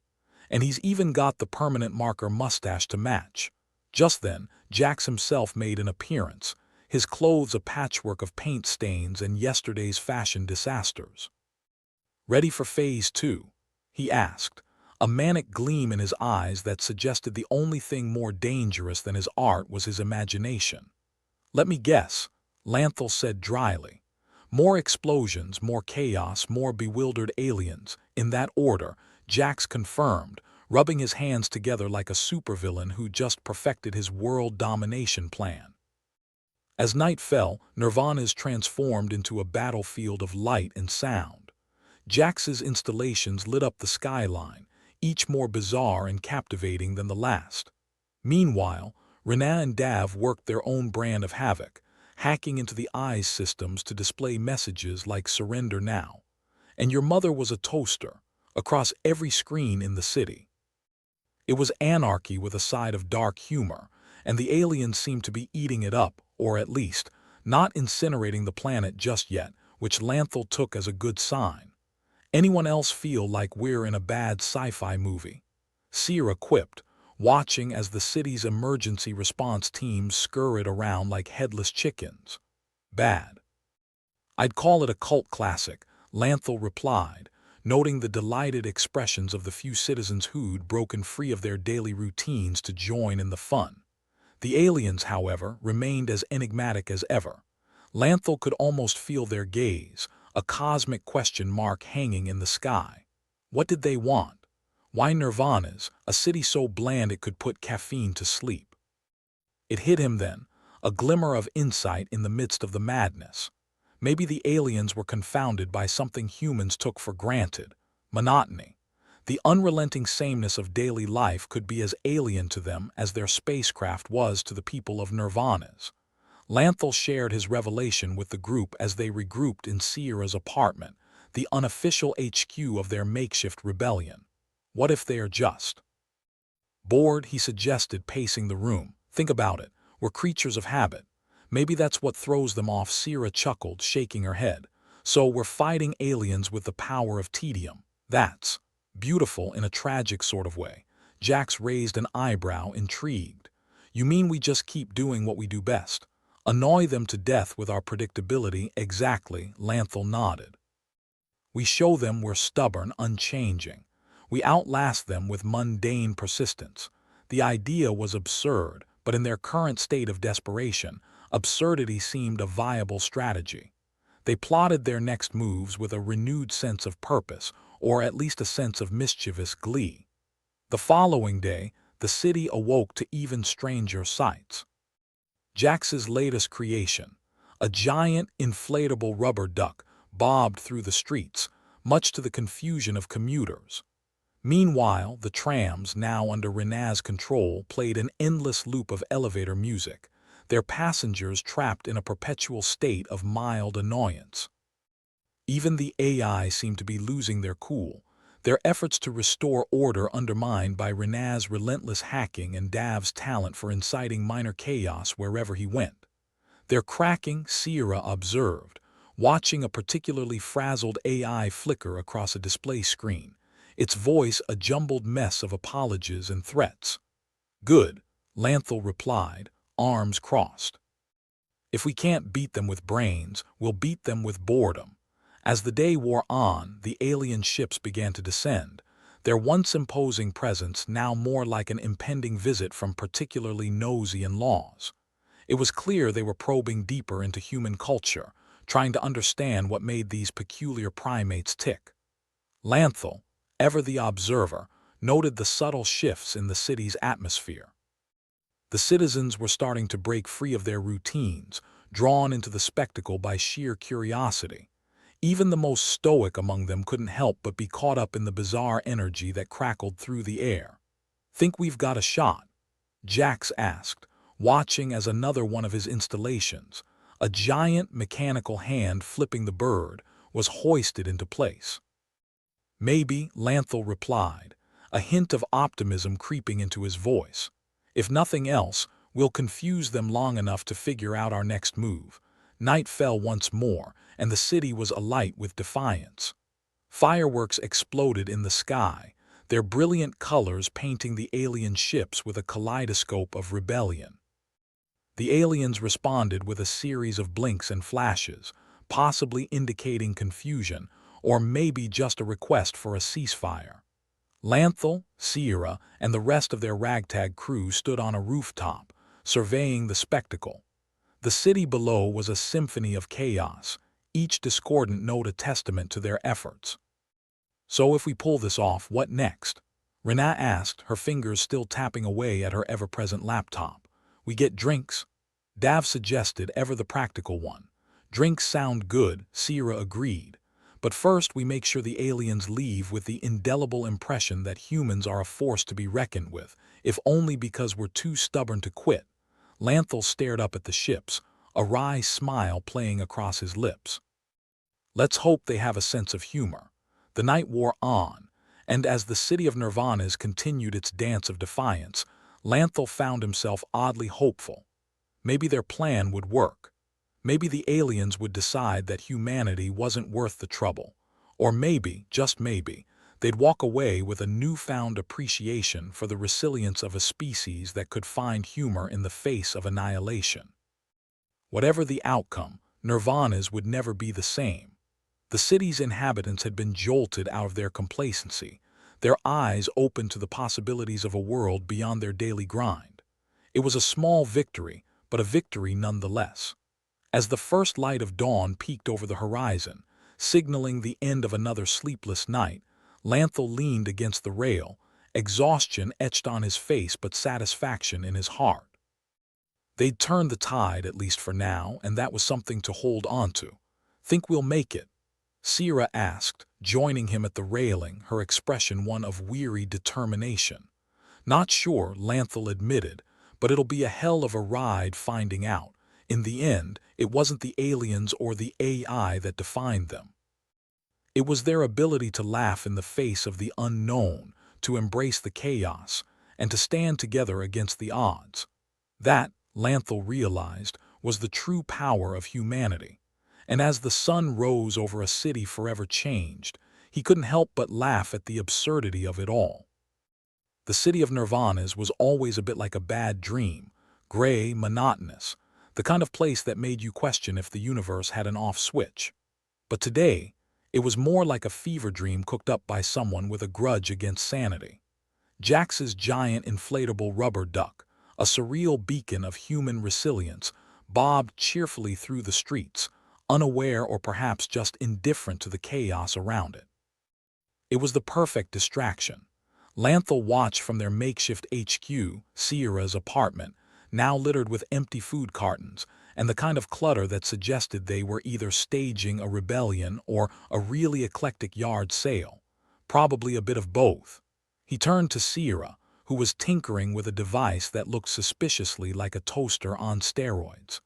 "And he's even got the permanent marker mustache to match. Just then, Jax himself made an appearance, his clothes a patchwork of paint stains and yesterday's fashion disasters. "Ready for Phase 2? He asked, a manic gleam in his eyes that suggested the only thing more dangerous than his art was his imagination. "Let me guess," Lanthal said dryly. "More explosions, more chaos, more bewildered aliens. In that order," Jax confirmed, rubbing his hands together like a supervillain who just perfected his world domination plan. As night fell, Nirvana's transformed into a battlefield of light and sound. Jax's installations lit up the skyline, each more bizarre and captivating than the last. Meanwhile, Rena and Dav worked their own brand of havoc, hacking into the eyes systems to display messages like "Surrender now." And your mother was a toaster, across every screen in the city. It was anarchy with a side of dark humor, and the aliens seemed to be eating it up, or at least, not incinerating the planet just yet, which Lanthal took as a good sign. "Anyone else feel like we're in a bad sci-fi movie?" Sierra quipped, watching as the city's emergency response teams scurried around like headless chickens. "Bad. I'd call it a cult classic," Lanthal replied, noting the delighted expressions of the few citizens who'd broken free of their daily routines to join in the fun. The aliens, however, remained as enigmatic as ever. Lanthal could almost feel their gaze, a cosmic question mark hanging in the sky. What did they want? Why Nirvana's, a city so bland it could put caffeine to sleep? It hit him then, a glimmer of insight in the midst of the madness. Maybe the aliens were confounded by something humans took for granted: monotony. The unrelenting sameness of daily life could be as alien to them as their spacecraft was to the people of Nirvana's. Lanthal shared his revelation with the group as they regrouped in Sierra's apartment, the unofficial HQ of their makeshift rebellion. "What if they are just bored?" he suggested, pacing the room. "Think about it. We're creatures of habit. Maybe that's what throws them off." Sierra chuckled, shaking her head. "So we're fighting aliens with the power of tedium. That's beautiful in a tragic sort of way." Jax raised an eyebrow, intrigued. "You mean we just keep doing what we do best? Annoy them to death with our predictability?" "Exactly," Lanthal nodded. "We show them we're stubborn, unchanging. We outlast them with mundane persistence." The idea was absurd, but in their current state of desperation, absurdity seemed a viable strategy. They plotted their next moves with a renewed sense of purpose, or at least a sense of mischievous glee. The following day, the city awoke to even stranger sights. Jax's latest creation, a giant inflatable rubber duck, bobbed through the streets, much to the confusion of commuters. Meanwhile, the trams, now under Rena's control, played an endless loop of elevator music, their passengers trapped in a perpetual state of mild annoyance. Even the AI seemed to be losing their cool, their efforts to restore order undermined by Rena's relentless hacking and Dav's talent for inciting minor chaos wherever he went. "They're cracking," Sierra observed, watching a particularly frazzled AI flicker across a display screen, its voice a jumbled mess of apologies and threats. "Good," Lanthal replied, arms crossed. "If we can't beat them with brains, we'll beat them with boredom." As the day wore on, the alien ships began to descend, their once imposing presence now more like an impending visit from particularly nosy in-laws. It was clear they were probing deeper into human culture, trying to understand what made these peculiar primates tick. Lanthal, ever the observer, noted the subtle shifts in the city's atmosphere. The citizens were starting to break free of their routines, drawn into the spectacle by sheer curiosity. Even the most stoic among them couldn't help but be caught up in the bizarre energy that crackled through the air. "Think we've got a shot?" Jax asked, watching as another one of his installations, a giant mechanical hand flipping the bird, was hoisted into place. "Maybe," Lanthal replied, a hint of optimism creeping into his voice. "If nothing else, we'll confuse them long enough to figure out our next move." Night fell once more, and the city was alight with defiance. Fireworks exploded in the sky, their brilliant colors painting the alien ships with a kaleidoscope of rebellion. The aliens responded with a series of blinks and flashes, possibly indicating confusion, or maybe just a request for a ceasefire. Lanthal, Sierra, and the rest of their ragtag crew stood on a rooftop, surveying the spectacle. The city below was a symphony of chaos, each discordant note a testament to their efforts. "So if we pull this off, what next?" Renat asked, her fingers still tapping away at her ever-present laptop. "We get drinks?" Dav suggested, ever the practical one. "Drinks sound good," Sierra agreed. "But first we make sure the aliens leave with the indelible impression that humans are a force to be reckoned with, if only because we're too stubborn to quit." Lanthal stared up at the ships, a wry smile playing across his lips. "Let's hope they have a sense of humor." The night wore on, and as the city of Nirvanas continued its dance of defiance, Lanthal found himself oddly hopeful. Maybe their plan would work. Maybe the aliens would decide that humanity wasn't worth the trouble. Or maybe, just maybe, they'd walk away with a newfound appreciation for the resilience of a species that could find humor in the face of annihilation. Whatever the outcome, Nirvanas would never be the same. The city's inhabitants had been jolted out of their complacency, their eyes opened to the possibilities of a world beyond their daily grind. It was a small victory, but a victory nonetheless. As the first light of dawn peeked over the horizon, signaling the end of another sleepless night, Lanthal leaned against the rail, exhaustion etched on his face but satisfaction in his heart. They'd turned the tide, at least for now, and that was something to hold on to. "Think we'll make it?" Sierra asked, joining him at the railing, her expression one of weary determination. "Not sure," Lanthal admitted, "but it'll be a hell of a ride finding out. In the end, it wasn't the aliens or the AI that defined them. It was their ability to laugh in the face of the unknown, to embrace the chaos, and to stand together against the odds. That, Lanthal realized, was the true power of humanity. And as the sun rose over a city forever changed, he couldn't help but laugh at the absurdity of it all. The city of Nirvanas was always a bit like a bad dream, gray, monotonous, the kind of place that made you question if the universe had an off switch. But today, it was more like a fever dream cooked up by someone with a grudge against sanity. Jax's giant inflatable rubber duck, a surreal beacon of human resilience, bobbed cheerfully through the streets, unaware or perhaps just indifferent to the chaos around it. It was the perfect distraction. Lanthal watched from their makeshift HQ, Sierra's apartment, now littered with empty food cartons, and the kind of clutter that suggested they were either staging a rebellion or a really eclectic yard sale. Probably a bit of both. He turned to Sierra, who was tinkering with a device that looked suspiciously like a toaster on steroids.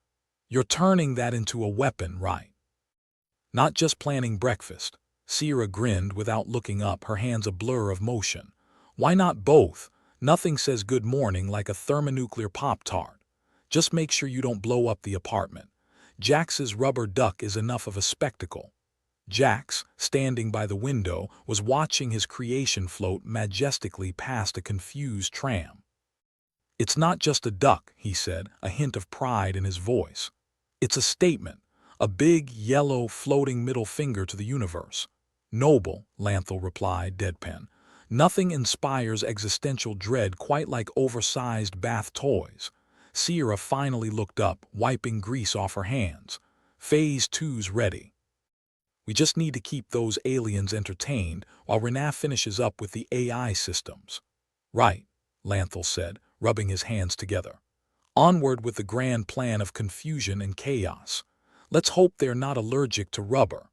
"You're turning that into a weapon, right? Not just planning breakfast." Sierra grinned without looking up, her hands a blur of motion. "Why not both? Nothing says good morning like a thermonuclear Pop-Tart. Just make sure you don't blow up the apartment. Jax's rubber duck is enough of a spectacle." Jax, standing by the window, was watching his creation float majestically past a confused tram. "It's not just a duck," he said, a hint of pride in his voice. "It's a statement, a big, yellow, floating middle finger to the universe." "Noble," Lanthal replied, deadpan. "Nothing inspires existential dread quite like oversized bath toys." Sierra finally looked up, wiping grease off her hands. "Phase 2's ready. We just need to keep those aliens entertained while Renat finishes up with the AI systems." "Right," Lanthal said, rubbing his hands together. "Onward with the grand plan of confusion and chaos. Let's hope they're not allergic to rubber."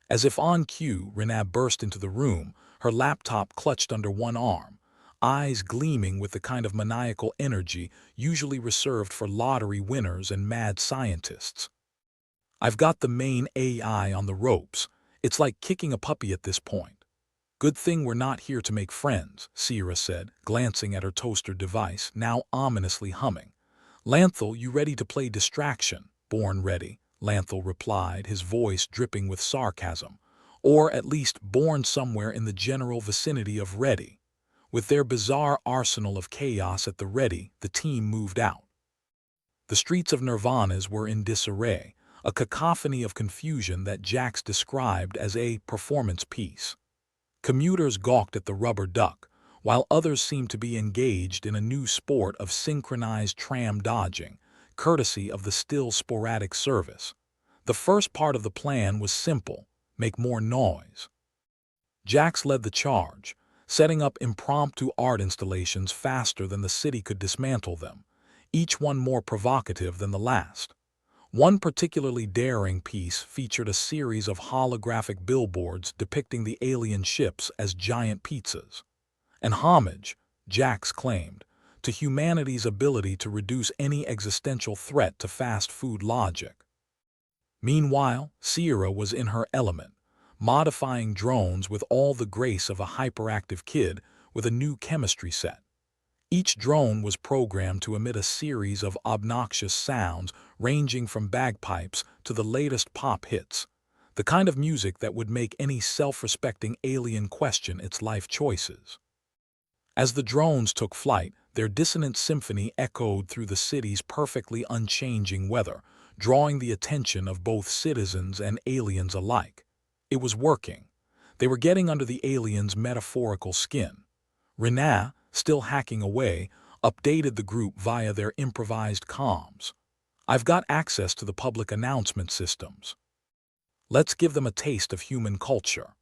As if on cue, Renat burst into the room, her laptop clutched under one arm, eyes gleaming with the kind of maniacal energy usually reserved for lottery winners and mad scientists. "I've got the main AI on the ropes. It's like kicking a puppy at this point." "Good thing we're not here to make friends," Sierra said, glancing at her toaster device, now ominously humming. "Lanthal, you ready to play distraction?" "Born ready," Lanthal replied, his voice dripping with sarcasm. "Or at least born somewhere in the general vicinity of ready." With their bizarre arsenal of chaos at the ready, the team moved out. The streets of Nirvana's were in disarray, a cacophony of confusion that Jax described as a performance piece. Commuters gawked at the rubber duck, while others seemed to be engaged in a new sport of synchronized tram dodging, courtesy of the still sporadic service. The first part of the plan was simple: make more noise. Jax led the charge, setting up impromptu art installations faster than the city could dismantle them, each one more provocative than the last. One particularly daring piece featured a series of holographic billboards depicting the alien ships as giant pizzas. An homage, Jax claimed, to humanity's ability to reduce any existential threat to fast food logic. Meanwhile, Sierra was in her element, modifying drones with all the grace of a hyperactive kid with a new chemistry set. Each drone was programmed to emit a series of obnoxious sounds ranging from bagpipes to the latest pop hits, the kind of music that would make any self-respecting alien question its life choices. As the drones took flight, their dissonant symphony echoed through the city's perfectly unchanging weather, drawing the attention of both citizens and aliens alike. It was working. They were getting under the aliens' metaphorical skin. Renaa, still hacking away, updated the group via their improvised comms. "I've got access to the public announcement systems. Let's give them a taste of human culture."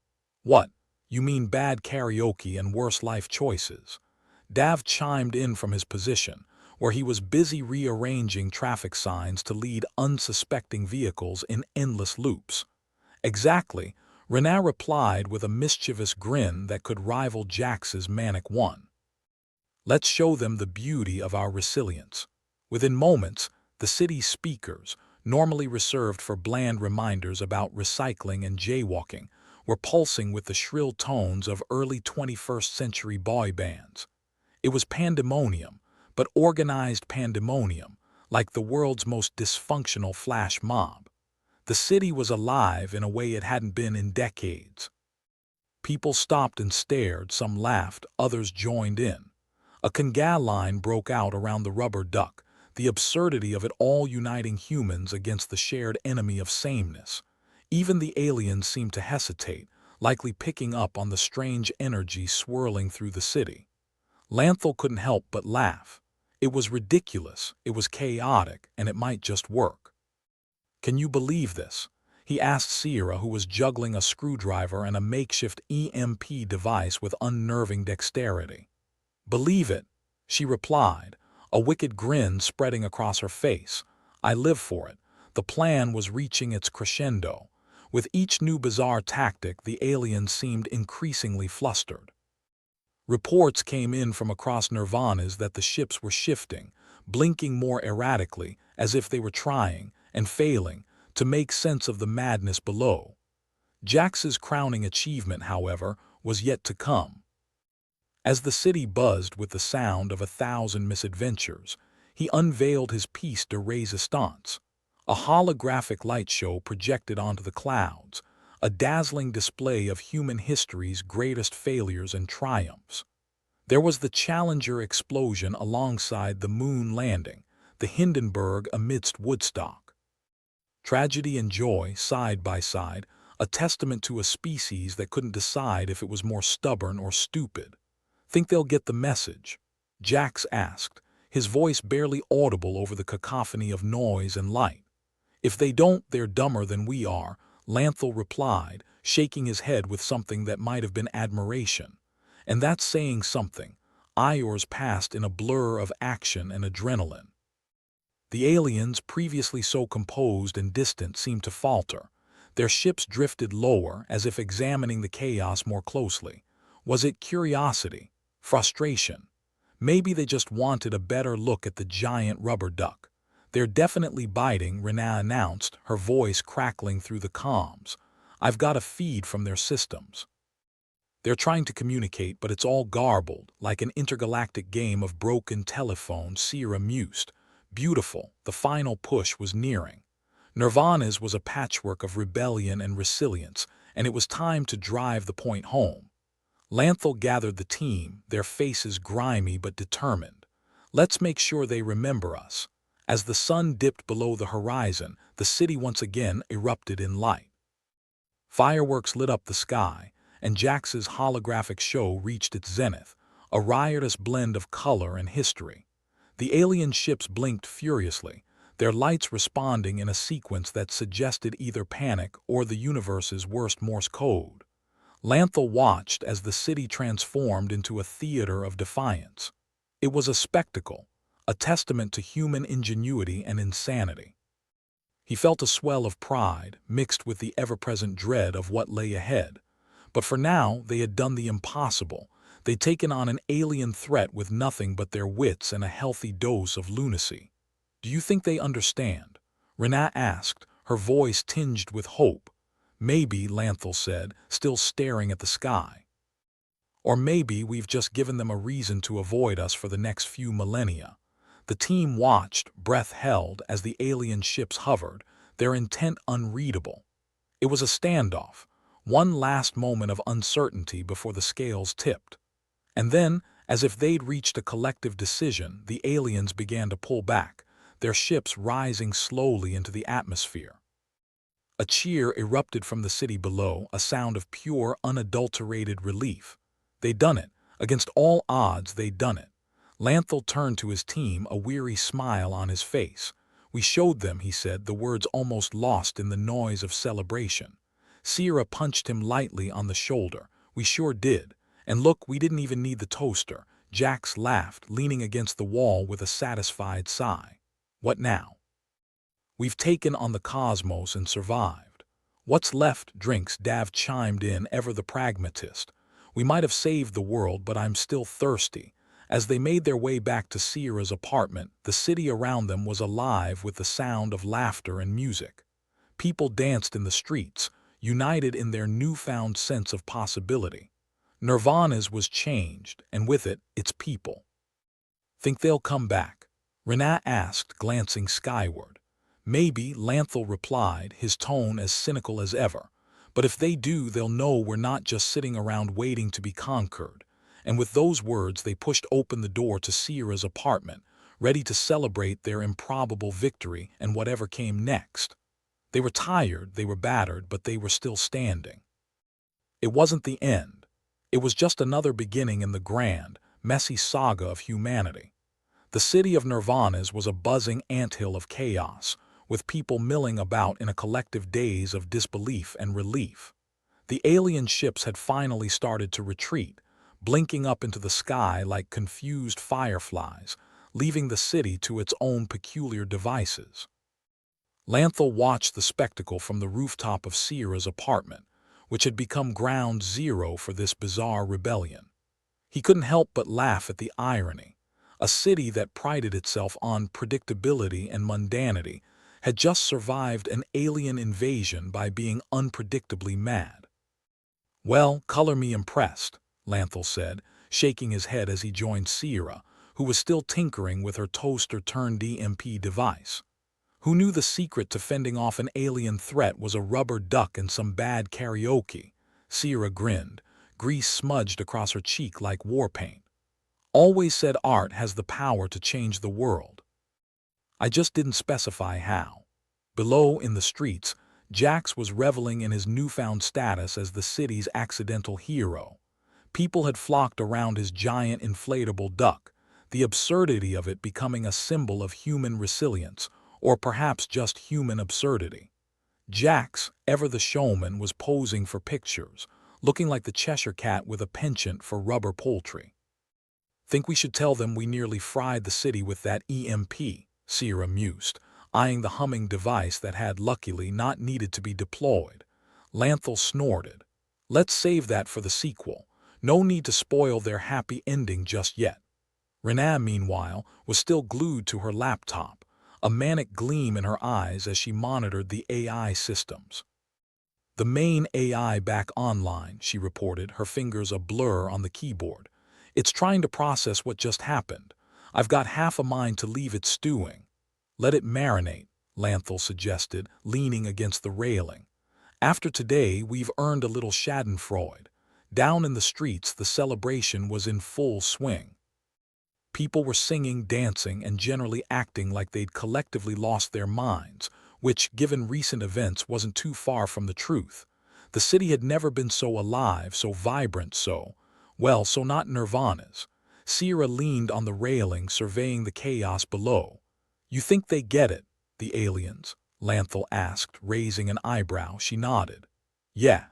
"What? You mean bad karaoke and worse life choices?" Dav chimed in from his position, where he was busy rearranging traffic signs to lead unsuspecting vehicles in endless loops. "Exactly," Renaa replied with a mischievous grin that could rival Jax's manic one. "Let's show them the beauty of our resilience." Within moments, the city's speakers, normally reserved for bland reminders about recycling and jaywalking, were pulsing with the shrill tones of early 21st century boy bands. It was pandemonium, but organized pandemonium, like the world's most dysfunctional flash mob. The city was alive in a way it hadn't been in decades. People stopped and stared, some laughed, others joined in. A conga line broke out around the rubber duck, the absurdity of it all uniting humans against the shared enemy of sameness. Even the aliens seemed to hesitate, likely picking up on the strange energy swirling through the city. Lanthal couldn't help but laugh. It was ridiculous, it was chaotic, and it might just work. "Can you believe this?" he asked Sierra, who was juggling a screwdriver and a makeshift EMP device with unnerving dexterity. "Believe it," she replied, a wicked grin spreading across her face. "I live for it." The plan was reaching its crescendo. With each new bizarre tactic, the aliens seemed increasingly flustered. Reports came in from across Nirvana's that the ships were shifting, blinking more erratically, as if they were trying, and failing, to make sense of the madness below. Jax's crowning achievement, however, was yet to come. As the city buzzed with the sound of 1,000 misadventures, he unveiled his piece de resistance, a holographic light show projected onto the clouds, a dazzling display of human history's greatest failures and triumphs. There was the Challenger explosion alongside the moon landing, the Hindenburg amidst Woodstock. Tragedy and joy side by side, a testament to a species that couldn't decide if it was more stubborn or stupid. "Think they'll get the message?" Jax asked, his voice barely audible over the cacophony of noise and light. "If they don't, they're dumber than we are," Lanthal replied, shaking his head with something that might have been admiration. "And that's saying something." Ior's passed in a blur of action and adrenaline. The aliens, previously so composed and distant, seemed to falter. Their ships drifted lower, as if examining the chaos more closely. Was it curiosity? Frustration? Maybe they just wanted a better look at the giant rubber duck. "They're definitely biting," Renaa announced, her voice crackling through the comms. "I've got a feed from their systems. They're trying to communicate, but it's all garbled, like an intergalactic game of broken telephone," Sierra mused. Beautiful, the final push was nearing. Nirvana's was a patchwork of rebellion and resilience, and it was time to drive the point home. Lanthal gathered the team, their faces grimy but determined. Let's make sure they remember us. As the sun dipped below the horizon, the city once again erupted in light. Fireworks lit up the sky, and Jax's holographic show reached its zenith, a riotous blend of color and history. The alien ships blinked furiously, their lights responding in a sequence that suggested either panic or the universe's worst Morse code. Lanthal watched as the city transformed into a theater of defiance. It was a spectacle, a testament to human ingenuity and insanity. He felt a swell of pride, mixed with the ever-present dread of what lay ahead. But for now, they had done the impossible. They'd taken on an alien threat with nothing but their wits and a healthy dose of lunacy. "Do you think they understand?" Renat asked, her voice tinged with hope. "Maybe," Lanthal said, still staring at the sky. "Or maybe we've just given them a reason to avoid us for the next few millennia." The team watched, breath held, as the alien ships hovered, their intent unreadable. It was a standoff, one last moment of uncertainty before the scales tipped. And then, as if they'd reached a collective decision, the aliens began to pull back, their ships rising slowly into the atmosphere. A cheer erupted from the city below, a sound of pure, unadulterated relief. They'd done it. Against all odds, they'd done it. Lanthal turned to his team, a weary smile on his face. "We showed them," he said, the words almost lost in the noise of celebration. Sierra punched him lightly on the shoulder. "We sure did. And look, we didn't even need the toaster." Jax laughed, leaning against the wall with a satisfied sigh. "What now? We've taken on the cosmos and survived. What's left?" Drinks Dav chimed in, ever the pragmatist. "We might have saved the world, but I'm still thirsty." As they made their way back to Sierra's apartment, the city around them was alive with the sound of laughter and music. People danced in the streets, united in their newfound sense of possibility. Nirvana's was changed, and with it, its people. "Think they'll come back?" Renat asked, glancing skyward. "Maybe," Lanthal replied, his tone as cynical as ever. "But if they do, they'll know we're not just sitting around waiting to be conquered." And with those words, they pushed open the door to Sierra's apartment, ready to celebrate their improbable victory and whatever came next. They were tired, they were battered, but they were still standing. It wasn't the end. It was just another beginning in the grand, messy saga of humanity. The city of Nirvana's was a buzzing anthill of chaos, with people milling about in a collective daze of disbelief and relief. The alien ships had finally started to retreat, blinking up into the sky like confused fireflies, leaving the city to its own peculiar devices. Lanthal watched the spectacle from the rooftop of Sierra's apartment, which had become ground zero for this bizarre rebellion. He couldn't help but laugh at the irony. A city that prided itself on predictability and mundanity had just survived an alien invasion by being unpredictably mad. "Well, color me impressed," Lanthal said, shaking his head as he joined Sierra, who was still tinkering with her toaster-turned-EMP device. Who knew the secret to fending off an alien threat was a rubber duck and some bad karaoke? Sierra grinned, grease smudged across her cheek like war paint. "Always said art has the power to change the world. I just didn't specify how." Below, in the streets, Jax was reveling in his newfound status as the city's accidental hero. People had flocked around his giant inflatable duck, the absurdity of it becoming a symbol of human resilience, or perhaps just human absurdity. Jax, ever the showman, was posing for pictures, looking like the Cheshire Cat with a penchant for rubber poultry. "Think we should tell them we nearly fried the city with that EMP," Sierra mused, eyeing the humming device that had luckily not needed to be deployed. Lanthal snorted. "Let's save that for the sequel. No need to spoil their happy ending just yet." Renat, meanwhile, was still glued to her laptop, a manic gleam in her eyes as she monitored the AI systems. "The main AI back online," she reported, her fingers a blur on the keyboard. "It's trying to process what just happened. I've got half a mind to leave it stewing." "Let it marinate," Lanthal suggested, leaning against the railing. "After today, we've earned a little schadenfreude." Down in the streets, the celebration was in full swing. People were singing, dancing, and generally acting like they'd collectively lost their minds, which, given recent events, wasn't too far from the truth. The city had never been so alive, so vibrant, so not Nirvana's. Sierra leaned on the railing, surveying the chaos below. "You think they get it, the aliens?" Lanthal asked, raising an eyebrow. She nodded. "Yeah."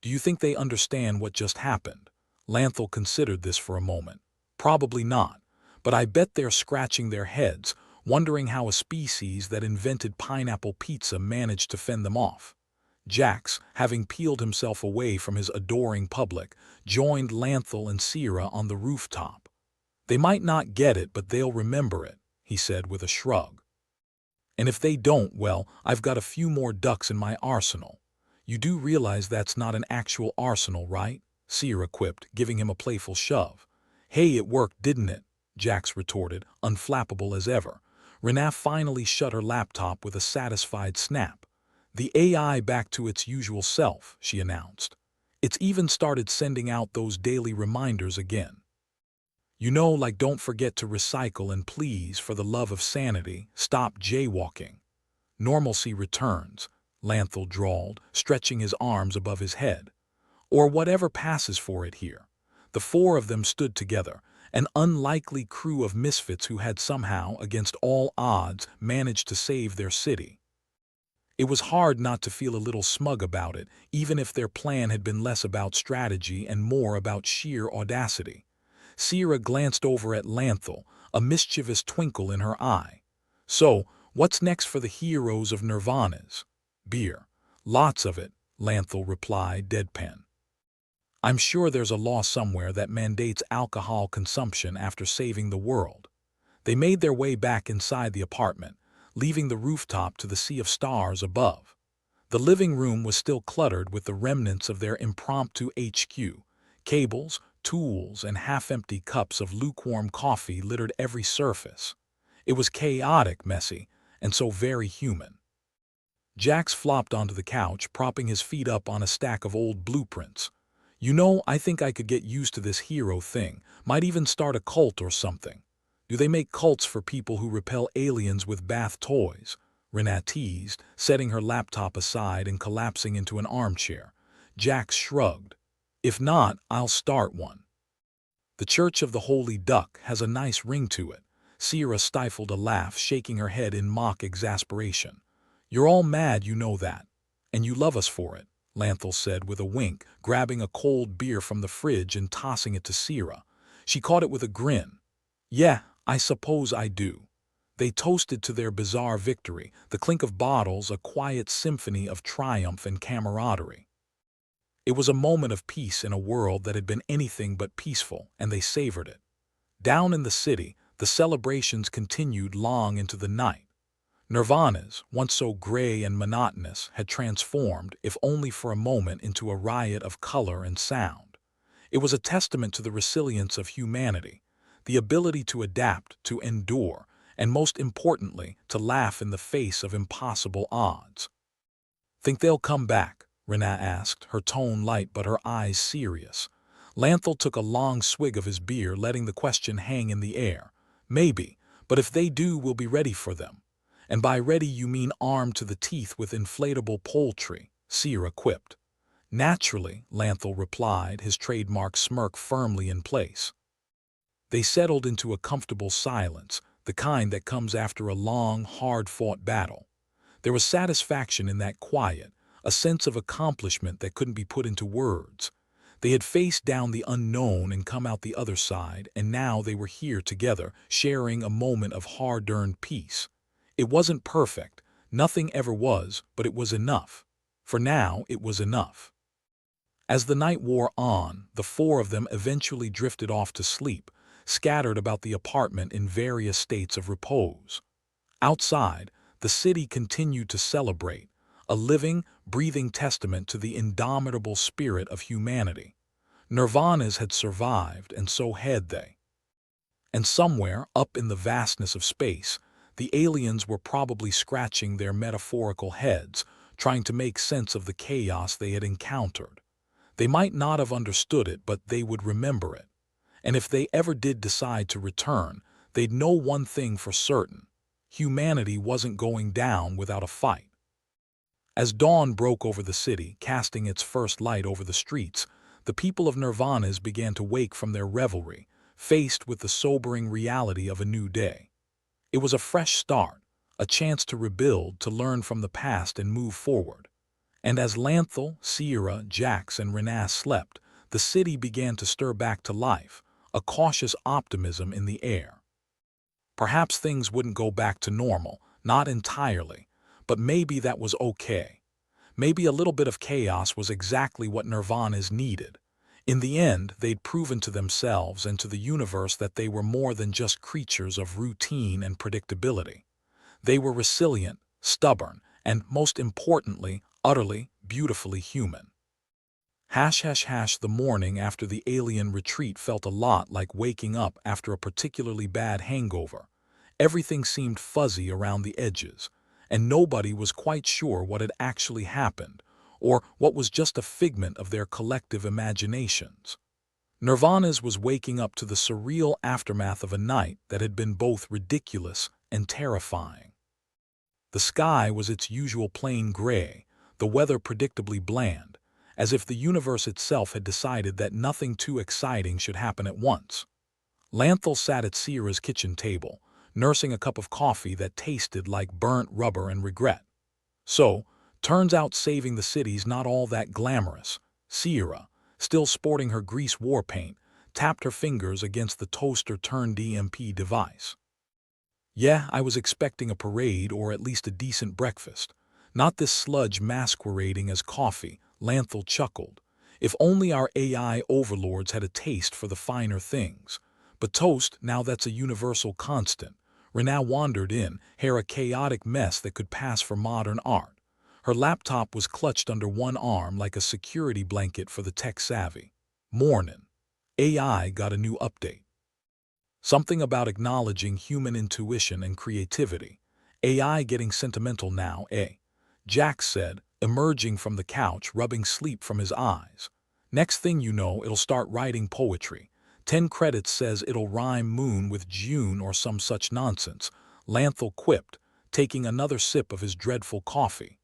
"Do you think they understand what just happened?" Lanthal considered this for a moment. "Probably not, but I bet they're scratching their heads, wondering how a species that invented pineapple pizza managed to fend them off." Jax, having peeled himself away from his adoring public, joined Lanthal and Sierra on the rooftop. "They might not get it, but they'll remember it," he said with a shrug. "And if they don't, well, I've got a few more ducks in my arsenal." "You do realize that's not an actual arsenal, right?" Sierra quipped, giving him a playful shove. "Hey, it worked, didn't it?" Jax retorted, unflappable as ever. Renaa finally shut her laptop with a satisfied snap. "The AI back to its usual self," she announced. "It's even started sending out those daily reminders again. You know, like don't forget to recycle and please, for the love of sanity, stop jaywalking." "Normalcy returns," Lanthal drawled, stretching his arms above his head. "Or whatever passes for it here." The four of them stood together, an unlikely crew of misfits who had somehow, against all odds, managed to save their city. It was hard not to feel a little smug about it, even if their plan had been less about strategy and more about sheer audacity. Sierra glanced over at Lanthal, a mischievous twinkle in her eye. "So, what's next for the heroes of Nirvana's?" "Beer. Lots of it," Lanthal replied, deadpan. "I'm sure there's a law somewhere that mandates alcohol consumption after saving the world." They made their way back inside the apartment, leaving the rooftop to the sea of stars above. The living room was still cluttered with the remnants of their impromptu HQ. Cables, tools, and half-empty cups of lukewarm coffee littered every surface. It was chaotic, messy, and so very human. Jax flopped onto the couch, propping his feet up on a stack of old blueprints. "You know, I think I could get used to this hero thing, might even start a cult or something." "Do they make cults for people who repel aliens with bath toys?" Renaa teased, setting her laptop aside and collapsing into an armchair. Jax shrugged. "If not, I'll start one." "The Church of the Holy Duck has a nice ring to it." Sierra stifled a laugh, shaking her head in mock exasperation. "You're all mad, you know that. And you love us for it," Lanthal said with a wink, grabbing a cold beer from the fridge and tossing it to Sierra. She caught it with a grin. "Yeah, I suppose I do." They toasted to their bizarre victory, the clink of bottles a quiet symphony of triumph and camaraderie. It was a moment of peace in a world that had been anything but peaceful, and they savored it. Down in the city, the celebrations continued long into the night. Nirvana's, once so gray and monotonous, had transformed, if only for a moment, into a riot of color and sound. It was a testament to the resilience of humanity, the ability to adapt, to endure, and most importantly, to laugh in the face of impossible odds. "Think they'll come back?" Renaa asked, her tone light but her eyes serious. Lanthal took a long swig of his beer, letting the question hang in the air. "Maybe, but if they do, we'll be ready for them." "And by ready you mean armed to the teeth with inflatable poultry," Sierra quipped. "Naturally," Lanthal replied, his trademark smirk firmly in place. They settled into a comfortable silence, the kind that comes after a long, hard-fought battle. There was satisfaction in that quiet, a sense of accomplishment that couldn't be put into words. They had faced down the unknown and come out the other side, and now they were here together, sharing a moment of hard-earned peace. It wasn't perfect, nothing ever was, but it was enough. For now, it was enough. As the night wore on, the four of them eventually drifted off to sleep, scattered about the apartment in various states of repose. Outside, the city continued to celebrate, a living, breathing testament to the indomitable spirit of humanity. Nirvana's had survived, and so had they. And somewhere, up in the vastness of space, the aliens were probably scratching their metaphorical heads, trying to make sense of the chaos they had encountered. They might not have understood it, but they would remember it. And if they ever did decide to return, they'd know one thing for certain: humanity wasn't going down without a fight. As dawn broke over the city, casting its first light over the streets, the people of Nirvanas began to wake from their revelry, faced with the sobering reality of a new day. It was a fresh start, a chance to rebuild, to learn from the past and move forward. And as Lanthal, Sierra, Jax, and Renaz slept, the city began to stir back to life, a cautious optimism in the air. Perhaps things wouldn't go back to normal, not entirely, but maybe that was okay. Maybe a little bit of chaos was exactly what Nirvanas needed. In the end, they'd proven to themselves and to the universe that they were more than just creatures of routine and predictability. They were resilient, stubborn, and, most importantly, utterly, beautifully human. The morning after the alien retreat felt a lot like waking up after a particularly bad hangover. Everything seemed fuzzy around the edges, and nobody was quite sure what had actually happened, or what was just a figment of their collective imaginations. Nirvanas was waking up to the surreal aftermath of a night that had been both ridiculous and terrifying. The sky was its usual plain gray, the weather predictably bland, as if the universe itself had decided that nothing too exciting should happen at once. Lanthal sat at Sierra's kitchen table, nursing a cup of coffee that tasted like burnt rubber and regret. So, turns out saving the city's not all that glamorous. Sierra, still sporting her grease war paint, tapped her fingers against the toaster-turned-EMP device. Yeah, I was expecting a parade or at least a decent breakfast. Not this sludge masquerading as coffee, Lanthal chuckled. If only our AI overlords had a taste for the finer things. But toast, now that's a universal constant. Renaa wandered in, hair a chaotic mess that could pass for modern art. Her laptop was clutched under one arm like a security blanket for the tech-savvy. Mornin'. AI got a new update. Something about acknowledging human intuition and creativity. AI getting sentimental now, eh? Jax said, emerging from the couch, rubbing sleep from his eyes. Next thing you know, it'll start writing poetry. 10 credits says it'll rhyme moon with June or some such nonsense, Lanthal quipped, taking another sip of his dreadful coffee.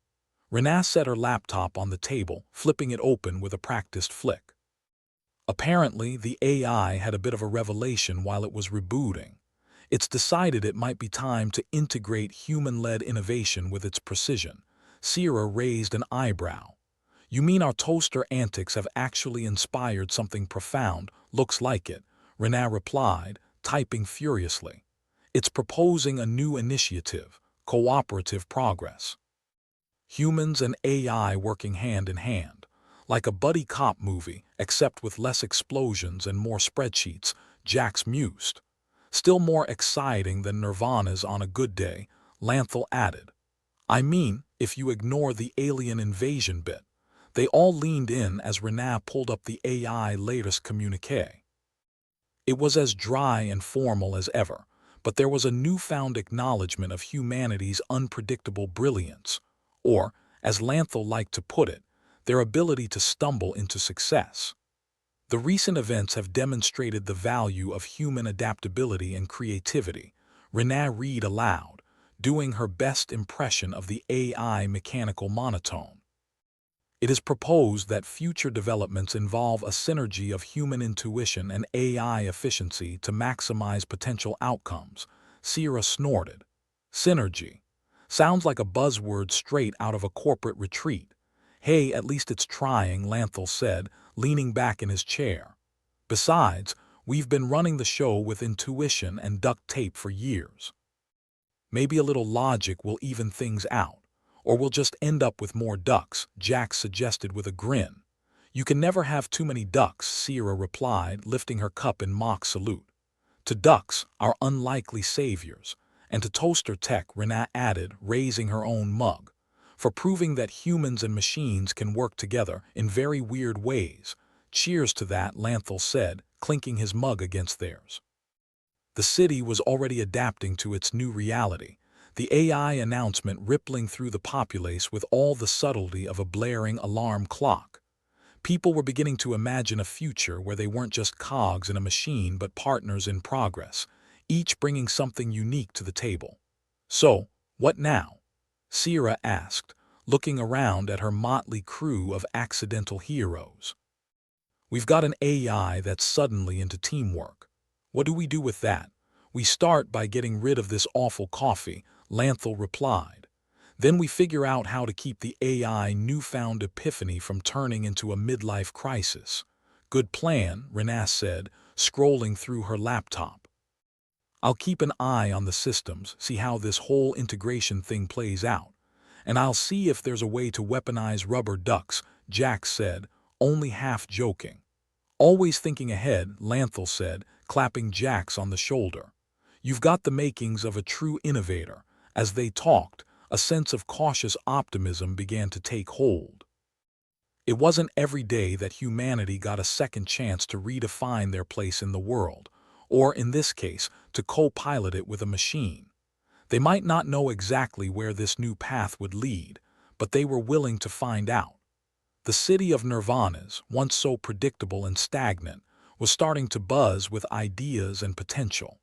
Renaa set her laptop on the table, flipping it open with a practiced flick. Apparently, the AI had a bit of a revelation while it was rebooting. It's decided it might be time to integrate human-led innovation with its precision. Sierra raised an eyebrow. You mean our toaster antics have actually inspired something profound? Looks like it, Renaa replied, typing furiously. It's proposing a new initiative, cooperative progress. Humans and AI working hand in hand. Like a buddy cop movie, except with less explosions and more spreadsheets, Jax mused. Still more exciting than Nirvanas on a good day, Lanthal added. I mean, if you ignore the alien invasion bit. They all leaned in as Renaa pulled up the AI latest communique. It was as dry and formal as ever, but there was a newfound acknowledgement of humanity's unpredictable brilliance, or, as Lanthal liked to put it, their ability to stumble into success. The recent events have demonstrated the value of human adaptability and creativity, Renaa read aloud, doing her best impression of the AI mechanical monotone. It is proposed that future developments involve a synergy of human intuition and AI efficiency to maximize potential outcomes, Sierra snorted. Synergy. Sounds like a buzzword straight out of a corporate retreat. Hey, at least it's trying, Lanthal said, leaning back in his chair. Besides, we've been running the show with intuition and duct tape for years. Maybe a little logic will even things out. Or we'll just end up with more ducks, Jax suggested with a grin. You can never have too many ducks, Sierra replied, lifting her cup in mock salute. To ducks, our unlikely saviors, and to toaster tech, Renaa added, raising her own mug, for proving that humans and machines can work together in very weird ways. Cheers to that, Lanthal said, clinking his mug against theirs. The city was already adapting to its new reality, the AI announcement rippling through the populace with all the subtlety of a blaring alarm clock. People were beginning to imagine a future where they weren't just cogs in a machine but partners in progress, each bringing something unique to the table. So, what now? Sierra asked, looking around at her motley crew of accidental heroes. We've got an AI that's suddenly into teamwork. What do we do with that? We start by getting rid of this awful coffee, Lanthal replied. Then we figure out how to keep the AI newfound epiphany from turning into a midlife crisis. Good plan, Renée said, scrolling through her laptop. I'll keep an eye on the systems, see how this whole integration thing plays out. And I'll see if there's a way to weaponize rubber ducks, Jack said, only half joking. Always thinking ahead, Lanthal said, clapping Jax on the shoulder. You've got the makings of a true innovator. As they talked, a sense of cautious optimism began to take hold. It wasn't every day that humanity got a second chance to redefine their place in the world, or in this case, to co-pilot it with a machine. They might not know exactly where this new path would lead, but they were willing to find out. The city of Nirvanas, once so predictable and stagnant, was starting to buzz with ideas and potential.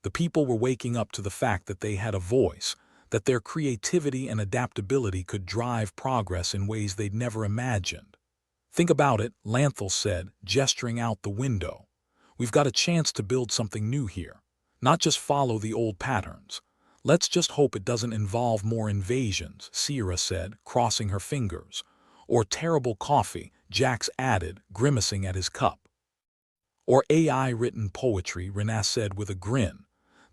The people were waking up to the fact that they had a voice, that their creativity and adaptability could drive progress in ways they'd never imagined. Think about it, Lanthal said, gesturing out the window. We've got a chance to build something new here, not just follow the old patterns. Let's just hope it doesn't involve more invasions, Sierra said, crossing her fingers. Or terrible coffee, Jax added, grimacing at his cup. Or AI-written poetry, Renée said with a grin.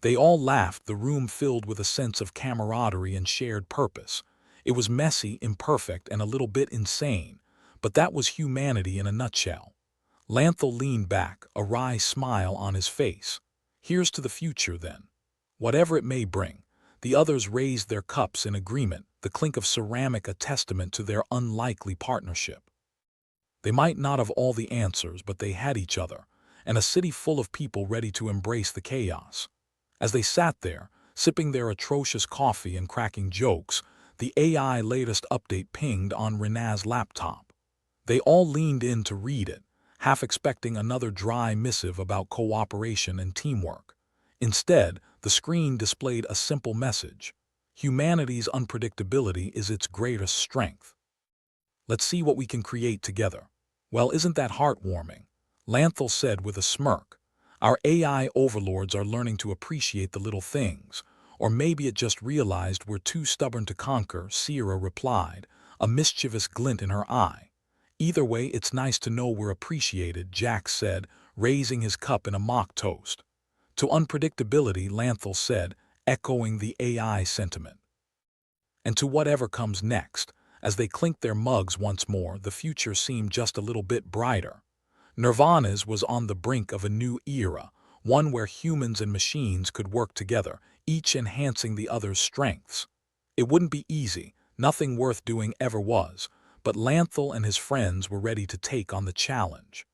They all laughed, the room filled with a sense of camaraderie and shared purpose. It was messy, imperfect, and a little bit insane, but that was humanity in a nutshell. Lanthal leaned back, a wry smile on his face. Here's to the future, then. Whatever it may bring. The others raised their cups in agreement, the clink of ceramic a testament to their unlikely partnership. They might not have all the answers, but they had each other, and a city full of people ready to embrace the chaos. As they sat there, sipping their atrocious coffee and cracking jokes, the AI latest update pinged on Renée's laptop. They all leaned in to read it, half expecting another dry missive about cooperation and teamwork. Instead, the screen displayed a simple message. Humanity's unpredictability is its greatest strength. Let's see what we can create together. Well, isn't that heartwarming? Lanthal said with a smirk. Our AI overlords are learning to appreciate the little things. Or maybe it just realized we're too stubborn to conquer, Sierra replied, a mischievous glint in her eye. Either way, it's nice to know we're appreciated, Jack said, raising his cup in a mock toast. To unpredictability, Lanthal said, echoing the AI sentiment. And to whatever comes next. As they clinked their mugs once more, the future seemed just a little bit brighter. Nirvanas was on the brink of a new era, one where humans and machines could work together, each enhancing the other's strengths. It wouldn't be easy, nothing worth doing ever was, but Lanthal and his friends were ready to take on the challenge.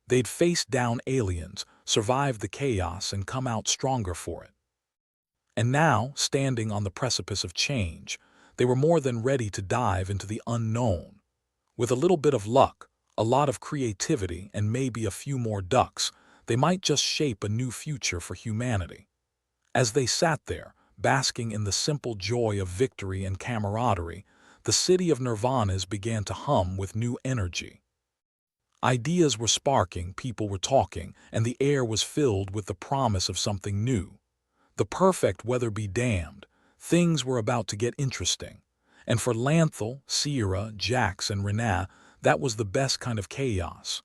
They'd faced down aliens, survived the chaos, and come out stronger for it. And now, standing on the precipice of change, they were more than ready to dive into the unknown. With a little bit of luck, a lot of creativity, and maybe a few more ducks, they might just shape a new future for humanity. As they sat there, basking in the simple joy of victory and camaraderie, the city of Nirvanas began to hum with new energy. Ideas were sparking, people were talking, and the air was filled with the promise of something new. The perfect weather be damned, things were about to get interesting. And for Lanthal, Sierra, Jax, and Renée, that was the best kind of chaos.